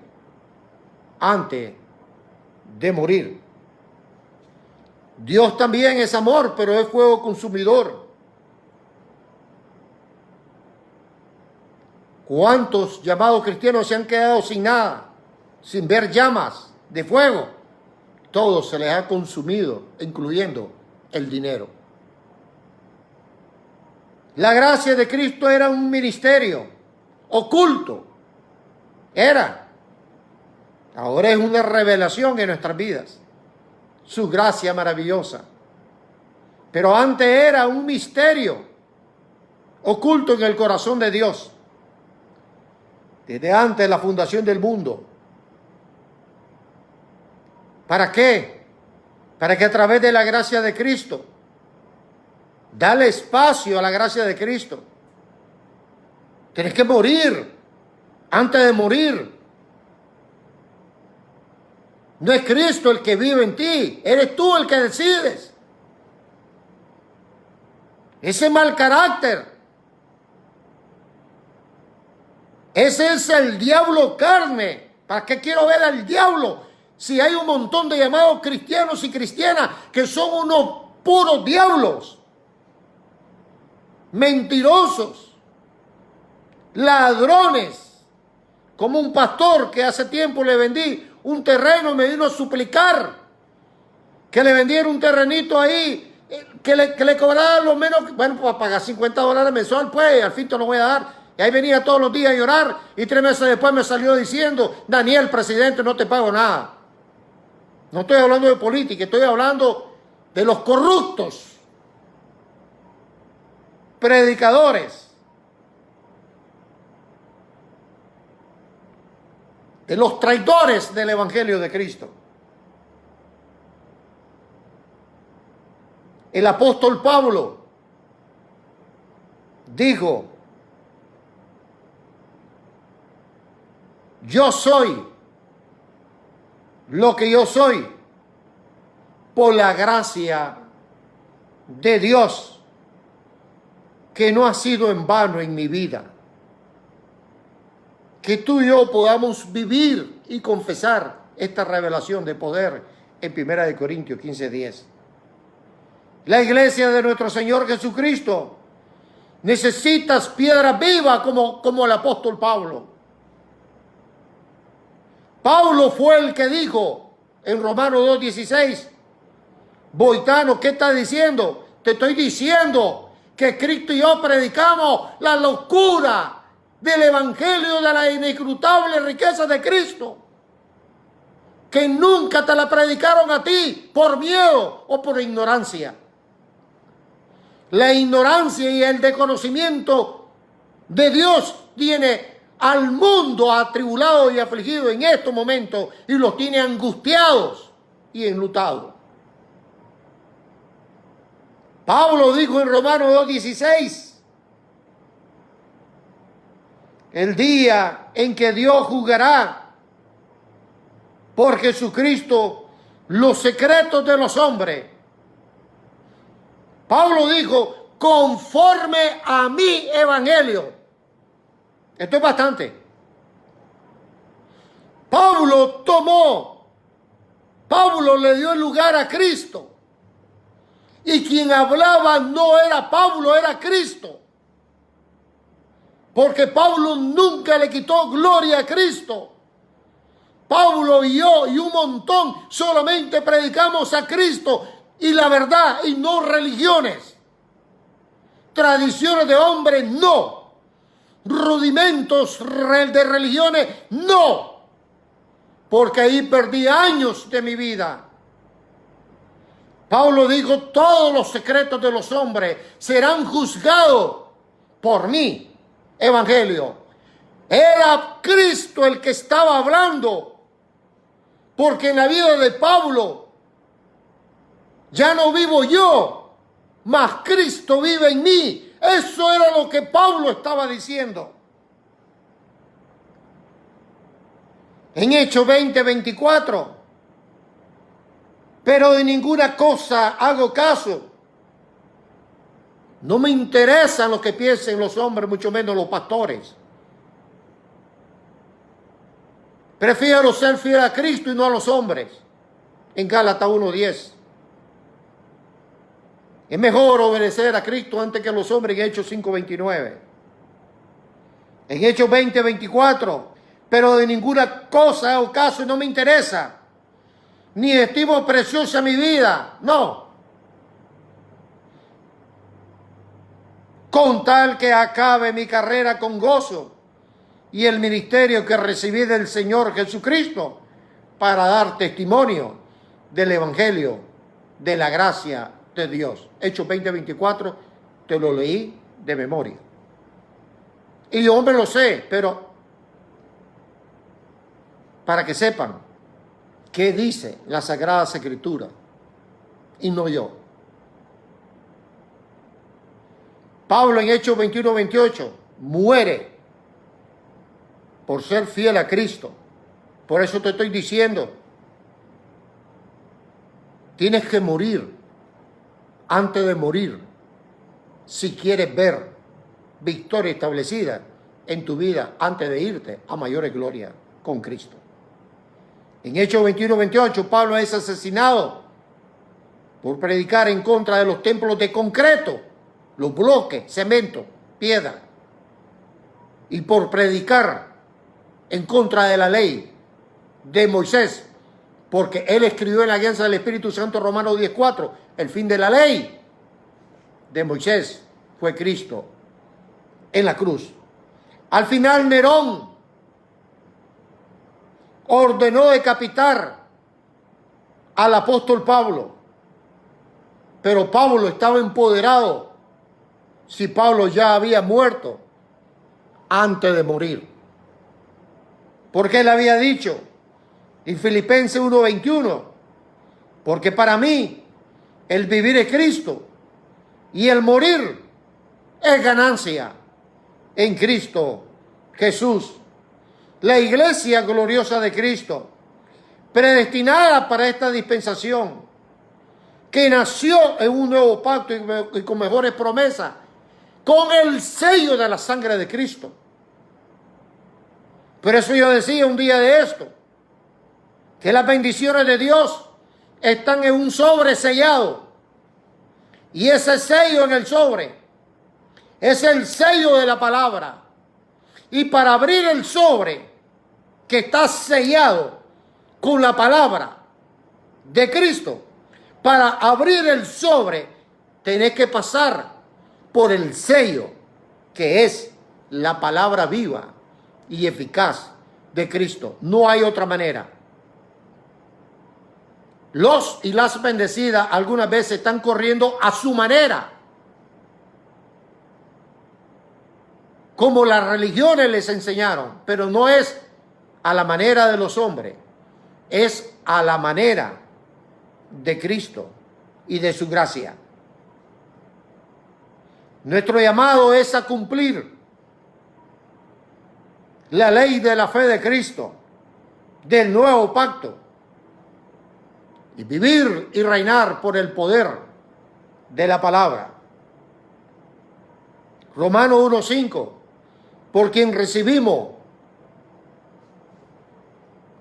antes de morir. Dios también es amor, pero es fuego consumidor. ¿Cuántos llamados cristianos se han quedado sin nada, sin ver llamas de fuego? Todo se les ha consumido, incluyendo el dinero. La gracia de Cristo era un ministerio oculto. Ahora es una revelación en nuestras vidas. Su gracia maravillosa. Pero antes era un misterio oculto en el corazón de Dios. Desde antes de la fundación del mundo. ¿Para qué? Para que a través de la gracia de Cristo, dale espacio a la gracia de Cristo. Tienes que morir antes de morir. No es Cristo el que vive en ti, eres tú el que decides. Ese mal carácter, ese es el diablo carne. ¿Para qué quiero ver al diablo? Si hay un montón de llamados cristianos y cristianas que son unos puros diablos, mentirosos, ladrones, como un pastor que hace tiempo le vendí un terreno y me vino a suplicar que le vendiera un terrenito ahí, que le cobrara lo menos, bueno, pues pagar $50 mensual, pues al fin te lo voy a dar. Y ahí venía todos los días a llorar y 3 meses después me salió diciendo, Daniel, presidente, no te pago nada. No estoy hablando de política, estoy hablando de los corruptos predicadores de los traidores del Evangelio de Cristo. El apóstol Pablo dijo: yo soy lo que yo soy por la gracia de Dios, que no ha sido en vano en mi vida. Que tú y yo podamos vivir y confesar esta revelación de poder en 1 Corintios 15:10. La iglesia de nuestro Señor Jesucristo necesitas piedra viva como el apóstol Pablo. Pablo fue el que dijo en Romanos 2:16, Boitano, ¿qué estás diciendo? Te estoy diciendo que Cristo y yo predicamos la locura del evangelio de la inescrutable riqueza de Cristo, que nunca te la predicaron a ti por miedo o por ignorancia. La ignorancia y el desconocimiento de Dios tiene al mundo atribulado y afligido en estos momentos y los tiene angustiados y enlutados. Pablo dijo en Romanos 2:16, el día en que Dios juzgará por Jesucristo los secretos de los hombres. Pablo dijo, conforme a mi evangelio. Esto es bastante. Pablo le dio el lugar a Cristo. Y quien hablaba no era Pablo, era Cristo. Porque Pablo nunca le quitó gloria a Cristo. Pablo y yo y un montón solamente predicamos a Cristo y la verdad y no religiones. Tradiciones de hombres, no. Rudimentos de religiones, no. Porque ahí perdí años de mi vida. Pablo dijo, todos los secretos de los hombres serán juzgados por mí. Evangelio. Era Cristo el que estaba hablando. Porque en la vida de Pablo ya no vivo yo, mas Cristo vive en mí. Eso era lo que Pablo estaba diciendo. En Hechos 20:24. Pero de ninguna cosa hago caso. No me interesa lo que piensen los hombres, mucho menos los pastores. Prefiero ser fiel a Cristo y no a los hombres. En Gálatas 1:10. Es mejor obedecer a Cristo antes que a los hombres en Hechos 5:29. En Hechos 20:24. Pero de ninguna cosa hago caso y no me interesa. Ni estimo preciosa mi vida. No. Con tal que acabe mi carrera con gozo y el ministerio que recibí del Señor Jesucristo para dar testimonio del Evangelio, de la gracia de Dios. Hechos 20:24, te lo leí de memoria. Y yo me lo sé, pero para que sepan qué dice la Sagrada Escritura y no yo. Pablo en Hechos 21:28 muere por ser fiel a Cristo. Por eso te estoy diciendo, tienes que morir antes de morir si quieres ver victoria establecida en tu vida antes de irte a mayores glorias con Cristo. En Hechos 21:28 Pablo es asesinado por predicar en contra de los templos de concreto, los bloques, cemento, piedra, y por predicar en contra de la ley de Moisés, porque él escribió en la alianza del Espíritu Santo, Romanos 10:4, el fin de la ley de Moisés fue Cristo en la cruz. Al final Nerón ordenó decapitar al apóstol Pablo, pero Pablo estaba empoderado si Pablo ya había muerto antes de morir. Porque él había dicho en Filipenses 1:21, porque para mí el vivir es Cristo y el morir es ganancia en Cristo Jesús. La iglesia gloriosa de Cristo, predestinada para esta dispensación, que nació en un nuevo pacto y con mejores promesas, con el sello de la sangre de Cristo. Por eso yo decía un día de esto, que las bendiciones de Dios están en un sobre sellado. Y ese sello en el sobre es el sello de la palabra. Y para abrir el sobre que está sellado con la palabra de Cristo, para abrir el sobre tenés que pasar por el sello que es la palabra viva y eficaz de Cristo. No hay otra manera. Los y las bendecidas algunas veces están corriendo a su manera, como las religiones les enseñaron, pero no es a la manera de los hombres, es a la manera de Cristo y de su gracia. Nuestro llamado es a cumplir la ley de la fe de Cristo, del nuevo pacto, y vivir y reinar por el poder de la palabra. Romanos 1:5, por quien recibimos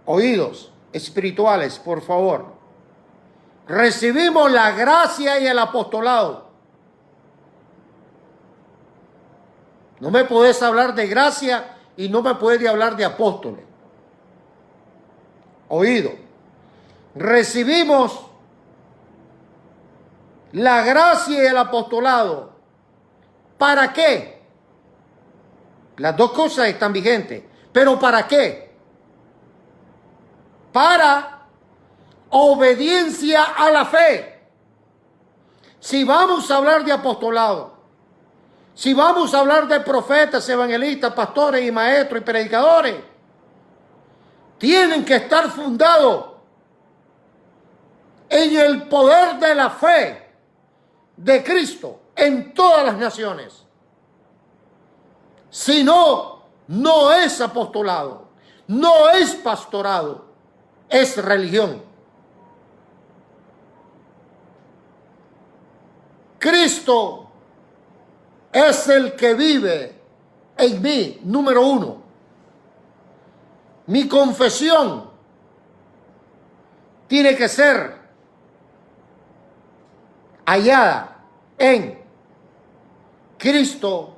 oídos espirituales, por favor. Recibimos la gracia y el apostolado. No me podés hablar de gracia y no me puede hablar de apóstoles. Oído. Recibimos la gracia y el apostolado. ¿Para qué? Las dos cosas están vigentes. ¿Pero para qué? Para obediencia a la fe. Si vamos a hablar de apostolado, si vamos a hablar de profetas, evangelistas, pastores y maestros y predicadores, tienen que estar fundados en el poder de la fe de Cristo en todas las naciones. Si no, no es apostolado, no es pastorado, es religión. Cristo es el que vive en mí, número uno. Mi confesión tiene que ser hallada en Cristo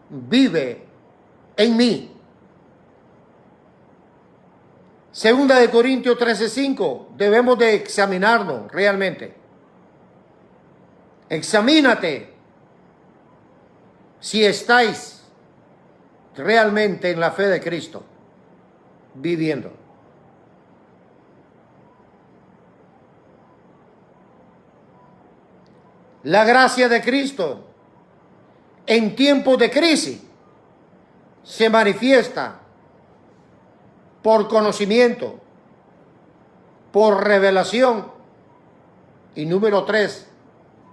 vive en mí. Segunda de Corintios 13:5, debemos de examinarnos realmente. Examínate si estáis realmente en la fe de Cristo viviendo. La gracia de Cristo en tiempos de crisis se manifiesta por conocimiento, por revelación y número 3,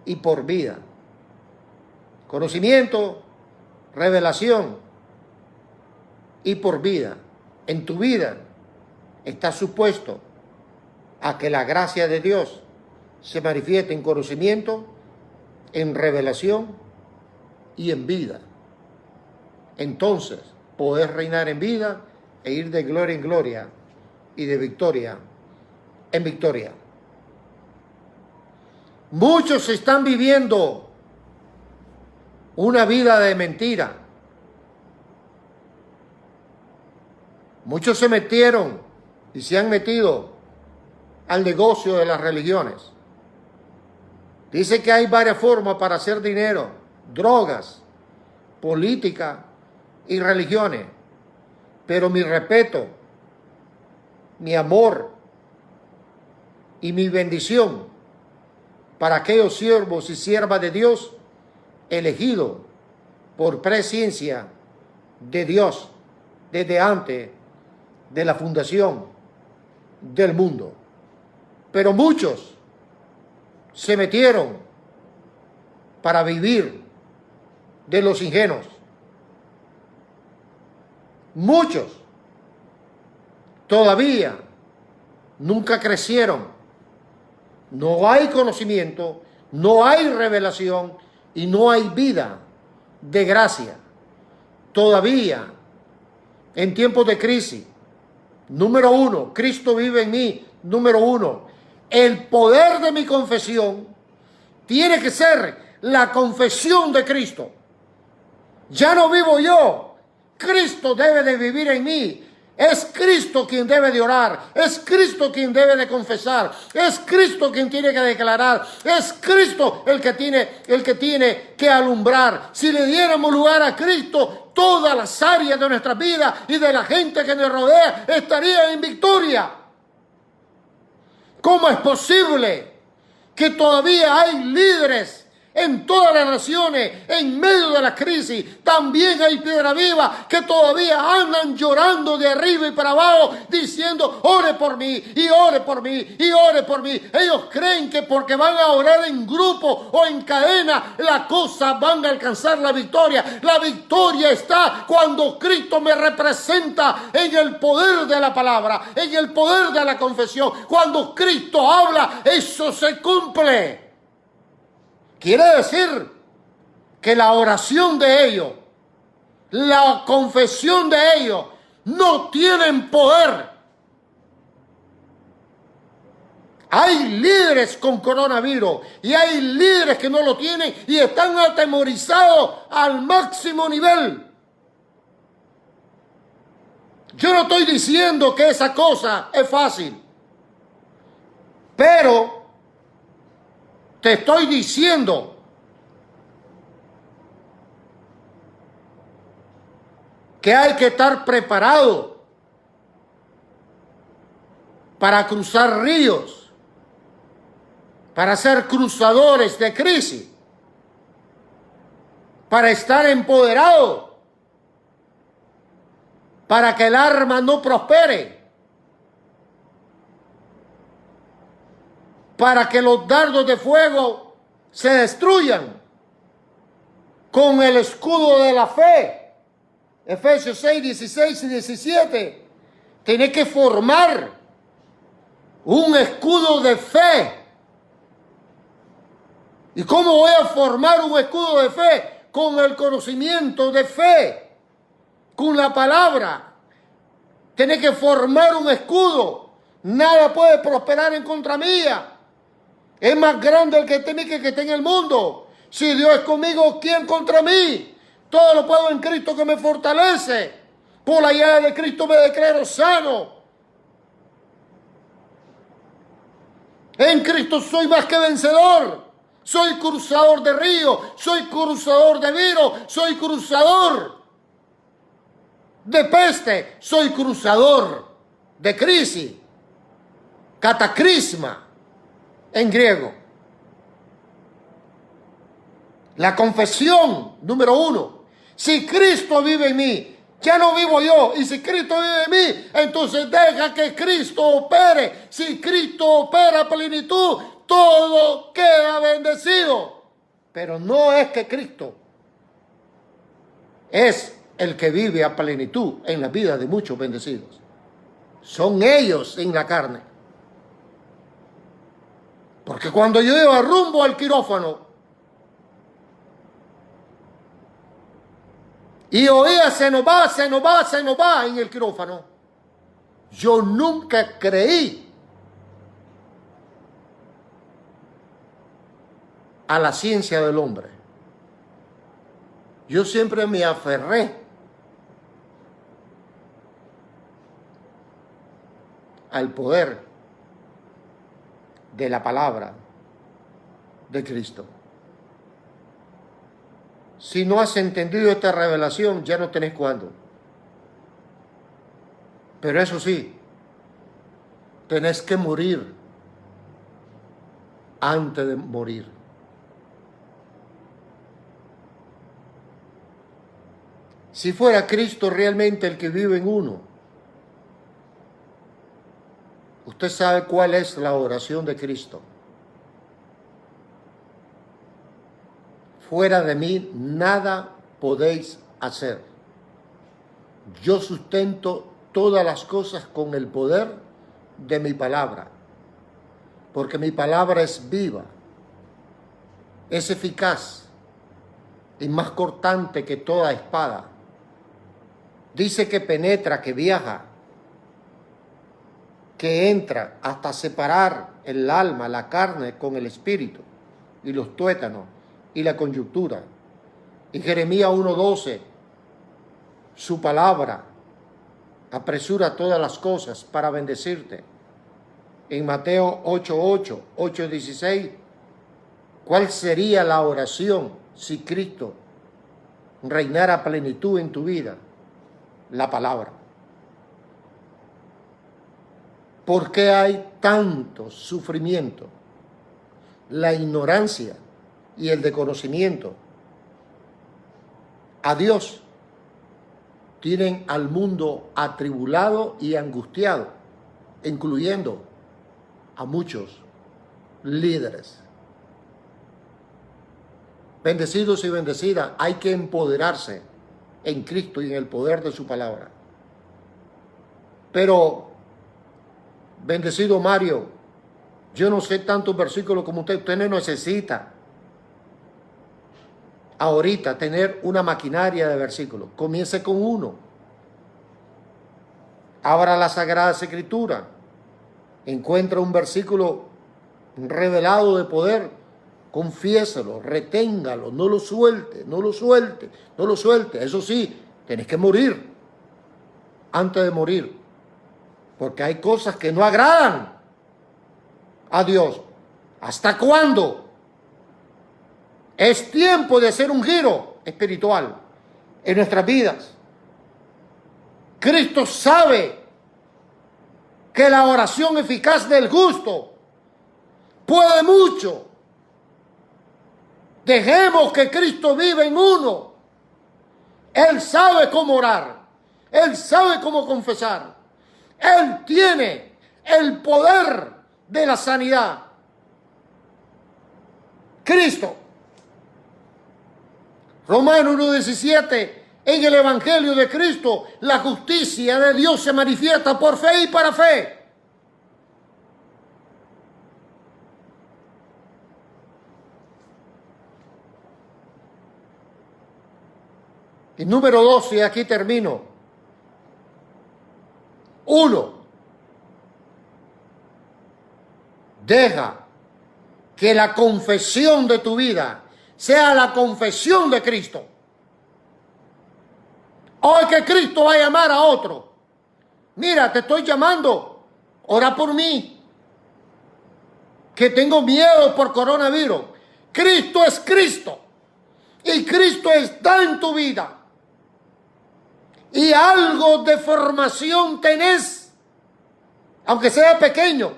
y por vida. Conocimiento, revelación y por vida. En tu vida está supuesto a que la gracia de Dios se manifieste en conocimiento, en revelación y en vida. Entonces podés reinar en vida e ir de gloria en gloria y de victoria en victoria. Muchos están viviendo una vida de mentira. Muchos se metieron y se han metido al negocio de las religiones. Dice que hay varias formas para hacer dinero: drogas, política y religiones. Pero mi respeto, mi amor y mi bendición para aquellos siervos y siervas de Dios elegidos por presciencia de Dios desde antes de la fundación del mundo. Pero muchos se metieron para vivir de los ingenuos. Muchos todavía nunca crecieron. No hay conocimiento, no hay revelación y no hay vida de gracia. Todavía, en tiempos de crisis, número uno, Cristo vive en mí. Número uno, el poder de mi confesión tiene que ser la confesión de Cristo. Ya no vivo yo, Cristo debe de vivir en mí. Es Cristo quien debe de orar, es Cristo quien debe de confesar, es Cristo quien tiene que declarar, es Cristo el que tiene que alumbrar. Si le diéramos lugar a Cristo, todas las áreas de nuestra vida y de la gente que nos rodea estarían en victoria. ¿Cómo es posible que todavía hay líderes en todas las naciones, en medio de la crisis? También hay piedra viva que todavía andan llorando de arriba y para abajo, diciendo, ore por mí, y ore por mí, y ore por mí. Ellos creen que porque van a orar en grupo o en cadena, la cosa van a alcanzar la victoria. La victoria está cuando Cristo me representa en el poder de la palabra, en el poder de la confesión. Cuando Cristo habla, eso se cumple. Quiere decir que la oración de ellos, la confesión de ellos, no tienen poder. Hay líderes con coronavirus y hay líderes que no lo tienen y están atemorizados al máximo nivel. Yo no estoy diciendo que esa cosa es fácil, pero te estoy diciendo que hay que estar preparado para cruzar ríos, para ser cruzadores de crisis, para estar empoderado, para que el arma no prospere, para que los dardos de fuego se destruyan con el escudo de la fe. Efesios 6, 16 y 17. Tiene que formar un escudo de fe. ¿Y cómo voy a formar un escudo de fe? Con el conocimiento de fe, con la palabra. Tiene que formar un escudo. Nada puede prosperar en contra mía. Es más grande el que tiene que está en el mundo. Si Dios es conmigo, ¿quién contra mí? Todo lo puedo en Cristo que me fortalece. Por la llaga de Cristo me declaro sano. En Cristo soy más que vencedor. Soy cruzador de ríos, soy cruzador de virus, soy cruzador de peste, soy cruzador de crisis, cataclisma en griego. La confesión, número uno. Si Cristo vive en mí, ya no vivo yo. Y si Cristo vive en mí, entonces deja que Cristo opere. Si Cristo opera a plenitud, todo queda bendecido. Pero no es que Cristo es el que vive a plenitud en la vida de muchos bendecidos. Son ellos en la carne. Porque cuando yo iba rumbo al quirófano y oía se nos va en el quirófano, yo nunca creí a la ciencia del hombre. Yo siempre me aferré al poder de la palabra de Cristo. Si no has entendido esta revelación, ya no tenés cuándo. Pero eso sí, tenés que morir antes de morir. Si fuera Cristo realmente el que vive en uno, Usted sabe cuál es la oración de Cristo. Fuera de mí nada podéis hacer. Yo sustento todas las cosas con el poder de mi palabra, porque mi palabra es viva, es eficaz y más cortante que toda espada. Dice que penetra, que viaja, que entra hasta separar el alma, la carne con el espíritu, y los tuétanos y la coyuntura. Y Jeremías 1:12, su palabra apresura todas las cosas para bendecirte. En Mateo 8:8, 8:16, ¿cuál sería la oración si Cristo reinara a plenitud en tu vida? La palabra. ¿Por qué hay tanto sufrimiento? La ignorancia y el desconocimiento a Dios tienen al mundo atribulado y angustiado, incluyendo a muchos líderes. Bendecidos y bendecidas, hay que empoderarse en Cristo y en el poder de su palabra. Pero, bendecido Mario, yo no sé tantos versículos como usted. Usted no necesita ahorita tener una maquinaria de versículos. Comience con uno. Abra la Sagrada Escritura. Encuentra un versículo revelado de poder. Confiéselo, reténgalo, no lo suelte, no lo suelte, no lo suelte. Eso sí, tienes que morir antes de morir. Porque hay cosas que no agradan a Dios. ¿Hasta cuándo? Es tiempo de hacer un giro espiritual en nuestras vidas. Cristo sabe que la oración eficaz del justo puede mucho. Dejemos que Cristo viva en uno. Él sabe cómo orar. Él sabe cómo confesar. Él tiene el poder de la sanidad. Cristo. Romanos 1:17, en el Evangelio de Cristo, la justicia de Dios se manifiesta por fe y para fe. Y número 12, y aquí termino. 1. Deja que la confesión de tu vida sea la confesión de Cristo. Hoy que Cristo va a llamar a otro. Mira, te estoy llamando. Ora por mí. Que tengo miedo por coronavirus. Cristo es Cristo. Y Cristo está en tu vida. Y algo de formación tenés, aunque sea pequeño.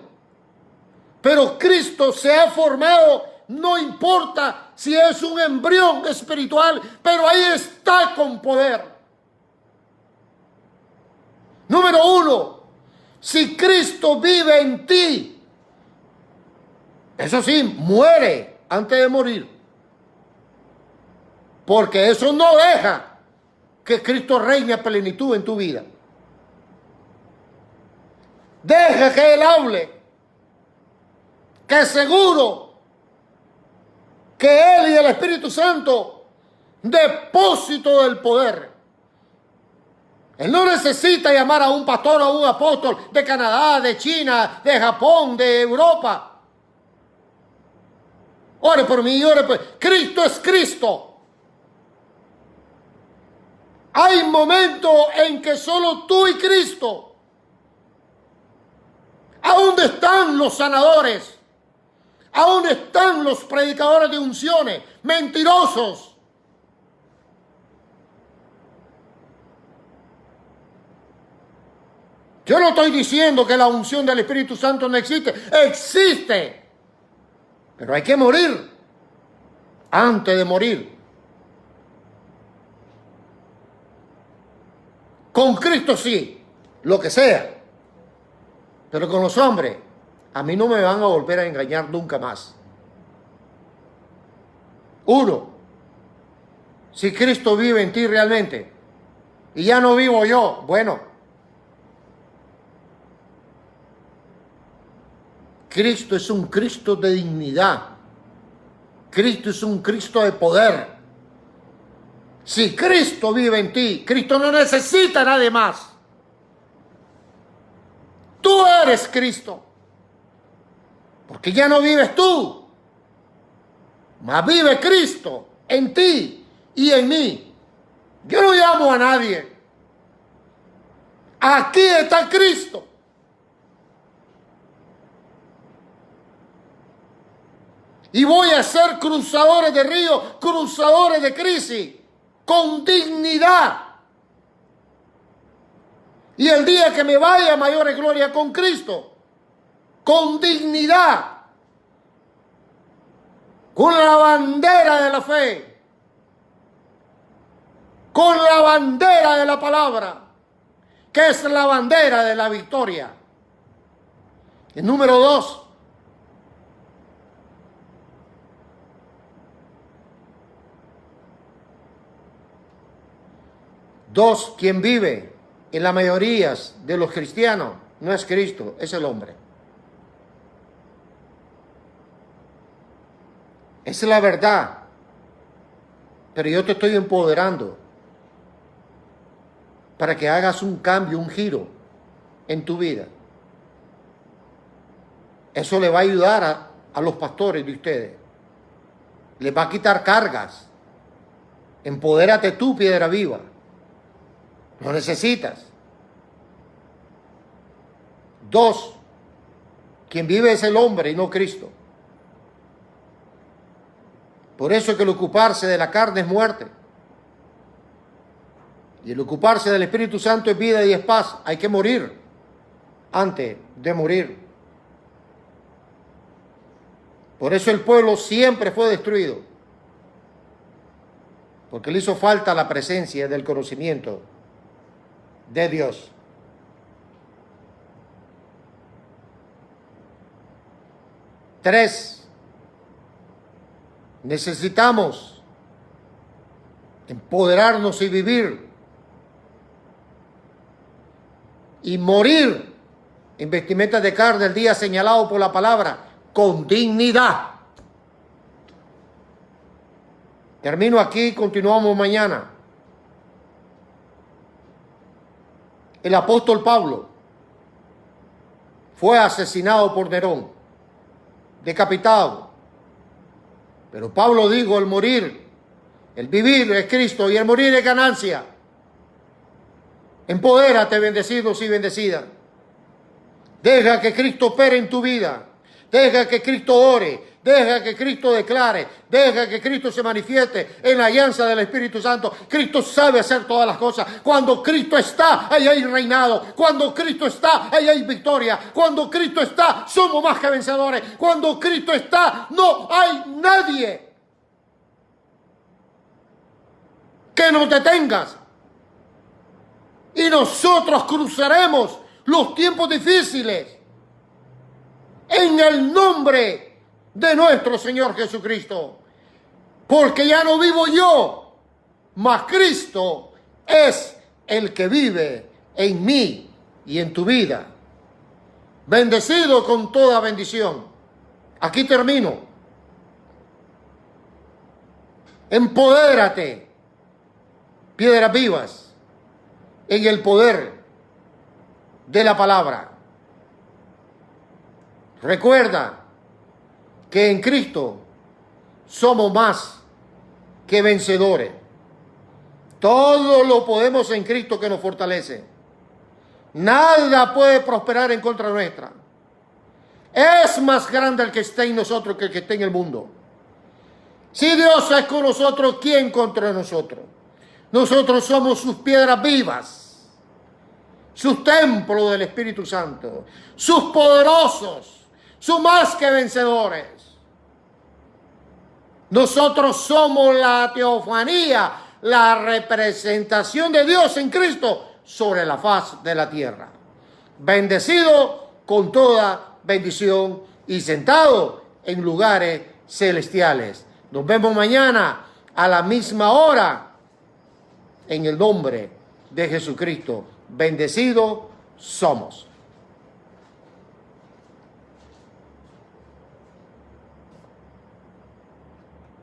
Pero Cristo se ha formado, no importa si es un embrión espiritual, pero ahí está con poder. Número 1, si Cristo vive en ti, eso sí, muere antes de morir. Porque eso no deja que Cristo reine a plenitud en tu vida. Deja que Él hable. Que seguro que Él y el Espíritu Santo, depósito del poder. Él no necesita llamar a un pastor o a un apóstol de Canadá, de China, de Japón, de Europa. Ore por mí, ore por mí. Cristo es Cristo. Hay momentos en que solo tú y Cristo. ¿A dónde están los sanadores? ¿A dónde están los predicadores de unciones? Mentirosos. Yo no estoy diciendo que la unción del Espíritu Santo no existe. Existe. Pero hay que morir antes de morir. Con Cristo sí, lo que sea. Pero con los hombres, a mí no me van a volver a engañar nunca más. Uno, si Cristo vive en ti realmente, y ya no vivo yo, bueno, Cristo es un Cristo de dignidad. Cristo es un Cristo de poder. Si Cristo vive en ti, Cristo no necesita a nadie más. Tú eres Cristo. Porque ya no vives tú, mas vive Cristo en ti y en mí. Yo no llamo a nadie. Aquí está Cristo. Y voy a ser cruzadores de ríos, cruzadores de crisis, con dignidad. Y el día que me vaya a mayores gloria con Cristo, con dignidad, con la bandera de la fe, con la bandera de la palabra, que es la bandera de la victoria. El número 2. Quien vive en la mayoría de los cristianos no es Cristo, es el hombre. Esa es la verdad. Pero yo te estoy empoderando para que hagas un cambio, un giro en tu vida. Eso le va a ayudar a los pastores de ustedes. Les va a quitar cargas. Empodérate tú, piedra viva. Lo necesitas. 2. Quien vive es el hombre y no Cristo. Por eso es que el ocuparse de la carne es muerte. Y el ocuparse del Espíritu Santo es vida y es paz. Hay que morir antes de morir. Por eso el pueblo siempre fue destruido. Porque le hizo falta la presencia del conocimiento de Dios. Tres, necesitamos empoderarnos y vivir y morir en vestimentas de carne el día señalado por la palabra, con dignidad. Termino aquí, continuamos mañana. El apóstol Pablo fue asesinado por Nerón, decapitado. Pero Pablo dijo, el morir, el vivir es Cristo y el morir es ganancia. Empodérate, bendecidos y bendecidas. Deja que Cristo opere en tu vida. Deja que Cristo ore. Deja que Cristo declare. Deja que Cristo se manifieste en la alianza del Espíritu Santo. Cristo sabe hacer todas las cosas. Cuando Cristo está, ahí hay reinado. Cuando Cristo está, ahí hay victoria. Cuando Cristo está, somos más que vencedores. Cuando Cristo está, no hay nadie que nos detengas. Y nosotros cruzaremos los tiempos difíciles en el nombre de nuestro Señor Jesucristo. Porque ya no vivo yo, mas Cristo es el que vive en mí y en tu vida. Bendecido con toda bendición. Aquí termino. Empodérate, piedras vivas, en el poder de la palabra. Recuerda que en Cristo somos más que vencedores. Todo lo podemos en Cristo que nos fortalece. Nada puede prosperar en contra nuestra. Es más grande el que está en nosotros que el que está en el mundo. Si Dios es con nosotros, ¿quién contra nosotros? Nosotros somos sus piedras vivas, sus templos del Espíritu Santo, sus poderosos, sus más que vencedores. Nosotros somos la teofanía, la representación de Dios en Cristo sobre la faz de la tierra. Bendecido con toda bendición y sentado en lugares celestiales. Nos vemos mañana a la misma hora en el nombre de Jesucristo. Bendecidos somos.